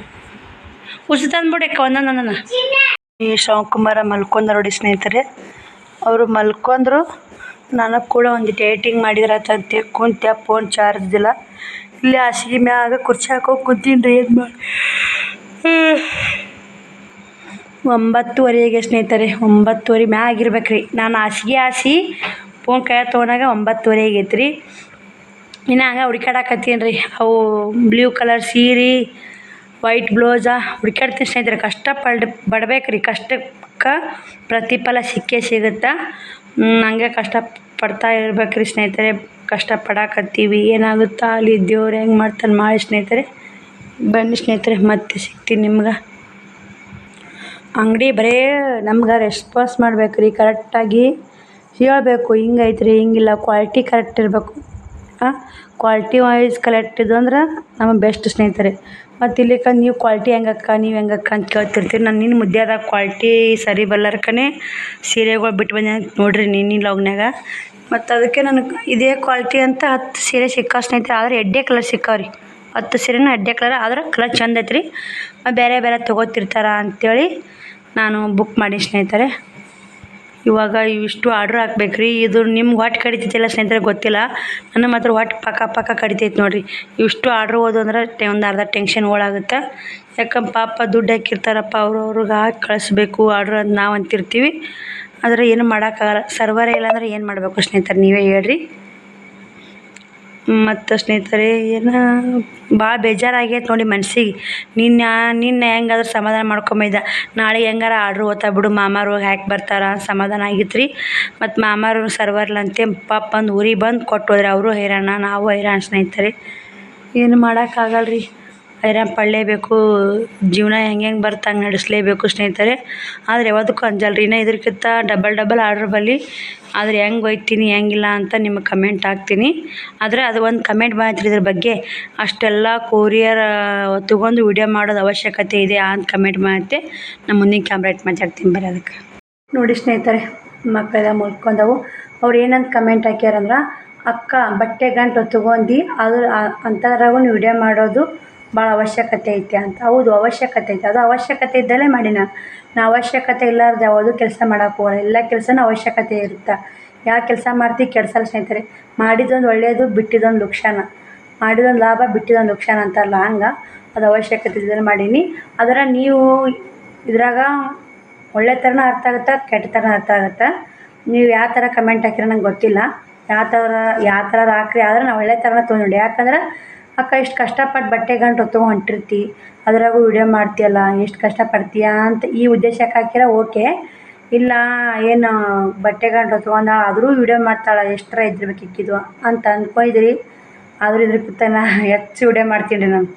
A: ಉಸು ತಂದ್ಬಿಡಕ್ಕ ಒಂದೊಂದೊಂದನ್ನು. ಈ ಶಿವಕುಮಾರ ಮಲ್ಕೊಂಡ್ರು ನೋಡಿ ಸ್ನೇಹಿತರೆ. ಅವರು ಮಲ್ಕೊಂಡ್ರು. ನನಗೆ ಕೂಡ ಒಂದು ಡೇಟಿಂಗ್ ಮಾಡಿದ್ರಂತೆ ಕುಂತೆ ಫೋನ್ ಚಾರ್ಜ್ ಇಲ್ಲ. ಇಲ್ಲಿ ಹಾಸಿಗೆ ಮ್ಯಾಗ ಕುರ್ಚಿ ಹಾಕೊಂಡು ಕುಂತೀನಿ ರೀ. ಏನು ಮಾಡಿ 9:30 ಸ್ನೇಹಿತರೆ, 9:30 ಮ್ಯಾಗ ಇರ್ಬೇಕು ರೀ. ನಾನು ಹಾಸಿಗೆ ಹಾಸಿ ಫೋನ್ ಕೈ ತೊಗೊಂಡಾಗ 9:30 ಆಗೈತೆ ರೀ. ಇನ್ನು ಹಂಗೆ ಹುಡುಕಾಡಕತ್ತೀನಿ ರೀ. ಅವು ಬ್ಲೂ ಕಲರ್ ಸೀರೆ, ವೈಟ್ ಬ್ಲೌಸ ಹುಡುಕಾಡ್ತೀನಿ ಸ್ನೇಹಿತರೆ. ಬಡ್ಬೇಕು ರೀ. ಕಷ್ಟಕ್ಕೆ ಪ್ರತಿಫಲ ಸಿಕ್ಕೇ ಸಿಗುತ್ತೆ. ಹಂಗೆ ಕಷ್ಟಪಡ್ತಾ ಇರ್ಬೇಕು ರೀ ಸ್ನೇಹಿತರೆ. ಕಷ್ಟಪಡಕತ್ತೀವಿ, ಏನಾಗುತ್ತಾ ಅಲ್ಲಿ ದೇವ್ರು ಹೆಂಗೆ ಮಾಡ್ತಾನೆ ಮಾಡಿ ಸ್ನೇಹಿತರೆ. ಬನ್ನಿ ಸ್ನೇಹಿತರೆ, ಮತ್ತೆ ಸಿಗ್ತೀನಿ ನಿಮ್ಗೆ. ಅಂಗಡಿ ಬರೀ ನಮ್ಗೆ ರೆಸ್ಪಾನ್ಸ್ ಮಾಡ್ಬೇಕು ರೀ, ಕರೆಕ್ಟಾಗಿ ಹೇಳಬೇಕು. ಹಿಂಗೈತೆ ರೀ, ಹಿಂಗಿಲ್ಲ, ಕ್ವಾಲಿಟಿ ಕರೆಕ್ಟ್ ಇರಬೇಕು. ಕ್ವಾಲಿಟಿ ವೈಸ್ ಕರೆಕ್ಟ್ ಇದು ಅಂದ್ರೆ ನಮಗೆ ಬೆಸ್ಟ್ ಸ್ನೇಹಿತರೆ. ಮತ್ತು ಇಲ್ಲಿಕ ನೀವು ಕ್ವಾಲಿಟಿ ಹೆಂಗಕ್ಕ, ನೀವು ಹೆಂಗಕ್ಕ ಅಂತ ಕೇಳ್ತಿರ್ತೀರಿ. ನಾನು ನಿನ್ನ ಮುದ್ದ್ಯಾದಾಗ ಕ್ವಾಲಿಟಿ ಸರಿ ಬಲ್ಲರ್ಕನೇ ಸೀರೆಗಳು ಬಿಟ್ಟು ಬಂದೆ ನೋಡಿರಿ ನಿನ್ನ ಲಾಗ್ನಾಗ. ಮತ್ತು ಅದಕ್ಕೆ ನನಗೆ ಇದೇ ಕ್ವಾಲಿಟಿ ಅಂತ 10 ಸೀರೆ ಸಿಕ್ಕಾವ ಸ್ನೇಹಿತರೆ. ಆದರೆ ಎಡ್ಡೆ ಕಲರ್ ಸಿಕ್ಕಾವ್ರಿ. 10 ಸೀರೆನೂ ಎಡ್ಡೆ ಕಲರ್, ಆದ್ರೆ ಕಲರ್ ಚಂದ ಐತ್ರಿ. ಬೇರೆ ಬೇರೆ ತೊಗೋತಿರ್ತಾರ ಅಂಥೇಳಿ ನಾನು ಬುಕ್ ಮಾಡಿ ಸ್ನೇಹಿತರೆ. ಇವಾಗ ಇವಿಷ್ಟು ಆರ್ಡ್ರ್ ಹಾಕ್ಬೇಕು ರೀ. ಇದು ನಿಮ್ಗೆ ಹೊಟ್ಟೆ ಕಡಿತೈತಿಲ್ಲ ಸ್ನೇಹಿತರೆ ಗೊತ್ತಿಲ್ಲ, ನನಗೆ ಮಾತ್ರ ಹೊಟ್ಟೆ ಪಕ್ಕ ಕಡಿತೈತೆ ನೋಡಿರಿ. ಇವಿಷ್ಟು ಆರ್ಡ್ರ್ ಹೋದು ಅಂದ್ರೆ ಒಂದು ಅರ್ಧ ಟೆನ್ಷನ್ ಒಳಾಗುತ್ತೆ. ಯಾಕಂದ್ರೆ ಪಾಪ ದುಡ್ಡು ಹಾಕಿರ್ತಾರಪ್ಪ, ಅವ್ರಿಗೆ ಹಾಕಿ ಕಳಿಸ್ಬೇಕು ಆರ್ಡ್ರ್ ಅಂತ ನಾವು ಅಂತಿರ್ತೀವಿ. ಆದರೆ ಏನು ಮಾಡೋಕ್ಕಾಗಲ್ಲ. ಸರ್ವರೇ ಇಲ್ಲಾಂದ್ರೆ ಏನು ಮಾಡಬೇಕು ಸ್ನೇಹಿತರೆ, ನೀವೇ ಹೇಳ್ರಿ. ಮತ್ತು ಸ್ನೇಹಿತರೆ ಏನು ಭಾಳ ಬೇಜಾರಾಗೈತೆ ನೋಡಿ ಮನ್ಸಿಗೆ. ನಿನ್ನೆ ಹೆಂಗಾದ್ರೂ ಸಮಾಧಾನ ಮಾಡ್ಕೊಂಬೈದ, ನಾಳೆ ಹೆಂಗಾರ ಆರ್ಡ್ರ್ ಓದ್ತಾ ಬಿಡು, ಮಾಮಾರು ಹೋಗಿ ಹಾಕಿ ಬರ್ತಾರ ಸಮಾಧಾನ ಆಗಿತ್ತು ರೀ. ಮತ್ತು ಮಾಮಾರು ಸರ್ವರ್ಲಂತೆ ಪಾಪ ಬಂದು ಊರಿಗೆ ಬಂದು ಕೊಟ್ಟು ಹೋದ್ರೆ. ಅವರು ಹೈರಾಣ, ನಾವು ಹೈರಾಣ ಸ್ನೇಹಿತರೆ. ಏನು ಮಾಡೋಕ್ಕಾಗಲ್ಲ ರೀ, ಹೈರಾಣ ಪಡಲೇಬೇಕು. ಜೀವನ ಹೆಂಗೆ ಬರ್ತಾ ಹಂಗೆ ನಡೆಸಲೇಬೇಕು ಸ್ನೇಹಿತರೆ. ಆದರೆ ಯಾವುದಕ್ಕೂ ಅಂಜಲ್ಲ ರೀ. ಇನ್ನೂ ಇದಕ್ಕಿಂತ ಡಬಲ್ ಆರ್ಡ್ರ್ ಬಲ್ಲಿ. ಆದರೆ ಹೆಂಗೆ ಒಯ್ತೀನಿ ಹೆಂಗಿಲ್ಲ ಅಂತ ನಿಮಗೆ ಕಮೆಂಟ್ ಹಾಕ್ತೀನಿ. ಆದರೆ ಅದು ಒಂದು ಕಮೆಂಟ್ ಮಾಡ್ತೀರಿ ಇದ್ರ ಬಗ್ಗೆ. ಅಷ್ಟೆಲ್ಲ ಕೊರಿಯರ್ ತೊಗೊಂಡು ವಿಡಿಯೋ ಮಾಡೋದು ಅವಶ್ಯಕತೆ ಇದೆ ಅಂತ ಕಮೆಂಟ್ ಮಾಡುತ್ತೆ. ನಾನು ಮುಂದಿನ ಕ್ಯಾಮ್ರಾ ಇಟ್ಟು ಮಾತಾಡ್ತೀನಿ ಬರ್ರಿ. ಅದಕ್ಕೆ ನೋಡಿ ಸ್ನೇಹಿತರೆ, ಮಕ್ಕಳೆಲ್ಲ ಮುಲ್ಕೊಂಡವು. ಅವ್ರು ಏನಂತ ಕಮೆಂಟ್ ಹಾಕ್ಯಾರಂದ್ರೆ, ಅಕ್ಕ ಬಟ್ಟೆ ಗಂಟು ತೊಗೊಂಡು ಅದು ಅಂಥದ್ರಾಗೂ ವಿಡಿಯೋ ಮಾಡೋದು ಭಾಳ ಅವಶ್ಯಕತೆ ಐತೆ ಅಂತ. ಹೌದು, ಅವಶ್ಯಕತೆ ಐತೆ. ಅದು ಅವಶ್ಯಕತೆ ಇದ್ದಲ್ಲೇ ಮಾಡಿ. ನಾ ಅವಶ್ಯಕತೆ ಇಲ್ಲಾರ್ದು ಯಾವುದೂ ಕೆಲಸ ಮಾಡೋಕೆ ಹೋಗಲ್ಲ. ಎಲ್ಲ ಕೆಲಸನೂ ಅವಶ್ಯಕತೆ ಇರುತ್ತೆ. ಯಾವ ಕೆಲಸ ಮಾಡ್ತೀವಿ ಕೆಡ್ಸಲ್ಲ ಸ್ನೇಹಿತರೆ. ಮಾಡಿದ್ದೊಂದು ಒಳ್ಳೆಯದು, ಬಿಟ್ಟಿದ್ದೊಂದು ಲುಕ್ಷಾನ. ಮಾಡಿದೊಂದು ಲಾಭ, ಬಿಟ್ಟಿದ್ದೊಂದು ಲುಕ್ಷಾನ ಅಂತಾರಲ್ಲ, ಹಂಗೆ ಅದು ಅವಶ್ಯಕತೆ ಇದ್ದಲ್ಲಿ ಮಾಡೀನಿ. ಆದರೆ ನೀವು ಇದ್ರಾಗ ಒಳ್ಳೆ ಥರನೂ ಅರ್ಥ ಆಗುತ್ತೆ, ಕೆಟ್ಟ ಥರ ಅರ್ಥ ಆಗುತ್ತೆ. ನೀವು ಯಾವ ಥರ ಕಮೆಂಟ್ ಹಾಕಿರೋ ನಂಗೆ ಗೊತ್ತಿಲ್ಲ. ಯಾವ ಥರ ಹಾಕ್ರಿ. ಆದರೆ ನಾವು ಒಳ್ಳೆ ಥರನ ತೊಗೊಂಡು. ಯಾಕಂದ್ರೆ ಅಕ್ಕ ಇಷ್ಟು ಕಷ್ಟಪಟ್ಟು ಬಟ್ಟೆ ಗಂಟು ತೊಗೊಂಡು ಹೊಂಟಿರ್ತಿ, ಅದ್ರಾಗೂ ವಿಡಿಯೋ ಮಾಡ್ತೀಯಲ್ಲ, ಎಷ್ಟು ಕಷ್ಟಪಡ್ತೀಯ ಅಂತ ಈ ಉದ್ದೇಶಕ್ಕೆ ಹಾಕಿರ ಓಕೆ. ಇಲ್ಲ ಏನು ಬಟ್ಟೆ ಗಂಟು ತೊಗೊಂಡಾಳ ಆದರೂ ವಿಡಿಯೋ ಮಾಡ್ತಾಳೆ, ಎಷ್ಟರ ಇದ್ದಿರ್ಬೇಕು ಇಕ್ಕಿದ್ದು ಅಂತ ಅಂದ್ಕೊಂಡಿದ್ರಿ. ಆದರೂ ಇದ್ರಕ್ಕಿಂತ ಹೆಚ್ಚು ವಿಡಿಯೋ ಮಾಡ್ತೀನಿ ರೀ ನಾನು.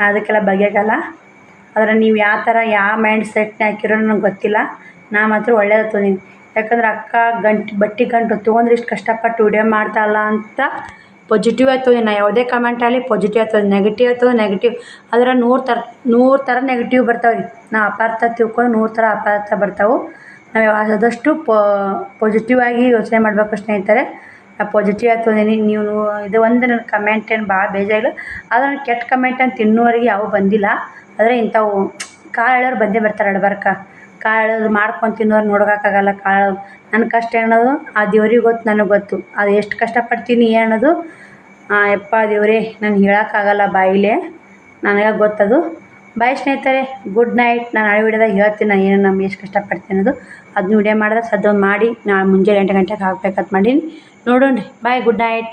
A: ಅದಕ್ಕೆಲ್ಲ ಬಗೆಗಲ್ಲ. ಆದರೆ ನೀವು ಯಾವ ಮೈಂಡ್ ಸೆಟ್ನ ಹಾಕಿರೋ ನನಗೆ ಗೊತ್ತಿಲ್ಲ. ನಾ ಮಾತ್ರ ಒಳ್ಳೇದು ತೊಗೊಂಡಿನಿ. ಯಾಕಂದ್ರೆ ಅಕ್ಕ ಬಟ್ಟೆ ಗಂಟು ತೊಗೊಂಡ್ರೆ ಇಷ್ಟು ಕಷ್ಟಪಟ್ಟು ವಿಡಿಯೋ ಮಾಡ್ತಾಳಲ್ಲ ಅಂತ ಪಾಸಿಟಿವ್ ಆಯ್ತು. ನಾ ಯಾವುದೇ ಕಮೆಂಟ್ ಆಗಲಿ ಪಾಸಿಟಿವ್ ಆಗ್ತದೆ, ನೆಗೆಟಿವ್ ಆಗ್ತದೆ ನೆಗೆಟಿವ್. ಆದರೆ 100 ಥರ ನೆಗೆಟಿವ್ ಬರ್ತಾವೆ ರೀ. ನಾವು ಅಪಾರ್ಥ ತಿಳ್ಕೊಂಡು 100 ಥರ ಅಪಾರ್ಥ ಬರ್ತಾವೆ. ನಾವು ಆದಷ್ಟು ಪಾಸಿಟಿವ್ ಆಗಿ ಯೋಚನೆ ಮಾಡಬೇಕು ಸ್ನೇಹಿತರೆ. ನಾ ಪಾಸಿಟಿವ್ ಆಗ್ತದೇನಿ. ನೀವು ಇದು ಒಂದು ನನ್ನ ಕಮೆಂಟ್ ಏನು ಭಾಳ ಬೇಜಾರಿಲ್ಲ. ಆದರೆ ನನ್ನ ಕೆಟ್ಟ ಕಮೆಂಟ್ ಅಂತ ಇನ್ನೂವರೆಗೆ ಯಾವ ಬಂದಿಲ್ಲ. ಆದರೆ ಇಂಥವು ಕಾಳು ಹೇಳೋರು ಬಂದೇ ಬರ್ತಾರೆ. ಅಡ್ಬಾರ್ಕ ಕಾಳು ಹೇಳೋದು ಮಾಡ್ಕೊಂಡು ತಿನ್ನೋರು ನೋಡೋಕ್ಕಾಗಲ್ಲ. ಕಾಳು ನನ್ನ ಕಷ್ಟ ಅನ್ನೋದು ಆ ದೇವ್ರಿಗೆ ಗೊತ್ತು, ನನಗೆ ಗೊತ್ತು. ಅದು ಎಷ್ಟು ಕಷ್ಟಪಡ್ತೀನಿ ಅನ್ನೋದು ಯಪ್ಪ ದೇವರೇ ನಾನು ಹೇಳೋಕ್ಕಾಗಲ್ಲ ಬಾಯಿಲೆ, ನನಗೆ ಗೊತ್ತದು. ಬಾಯ್ ಸ್ನೇಹಿತರೆ, ಗುಡ್ ನೈಟ್. ನಾನು ನಾಳೆ ವಿಡಿಯೋದಾಗ ಹೇಳ್ತೀನಿ ನಾನು ಏನು ನಮ್ಗೆ ಎಷ್ಟು ಕಷ್ಟಪಡ್ತೀನಿ ಅನ್ನೋದು. ಅದನ್ನ ವಿಡಿಯೋ ಮಾಡಿದ್ರೆ ಸದ್ದು ಮಾಡಿ ನಾಳೆ ಮುಂಜಾನೆ 8 ಗಂಟೆಗೆ ಹಾಕ್ಬೇಕಂತ ಮಾಡೀನಿ. ನೋಡೋಣ ರೀ. ಬಾಯ್, ಗುಡ್ ನೈಟ್.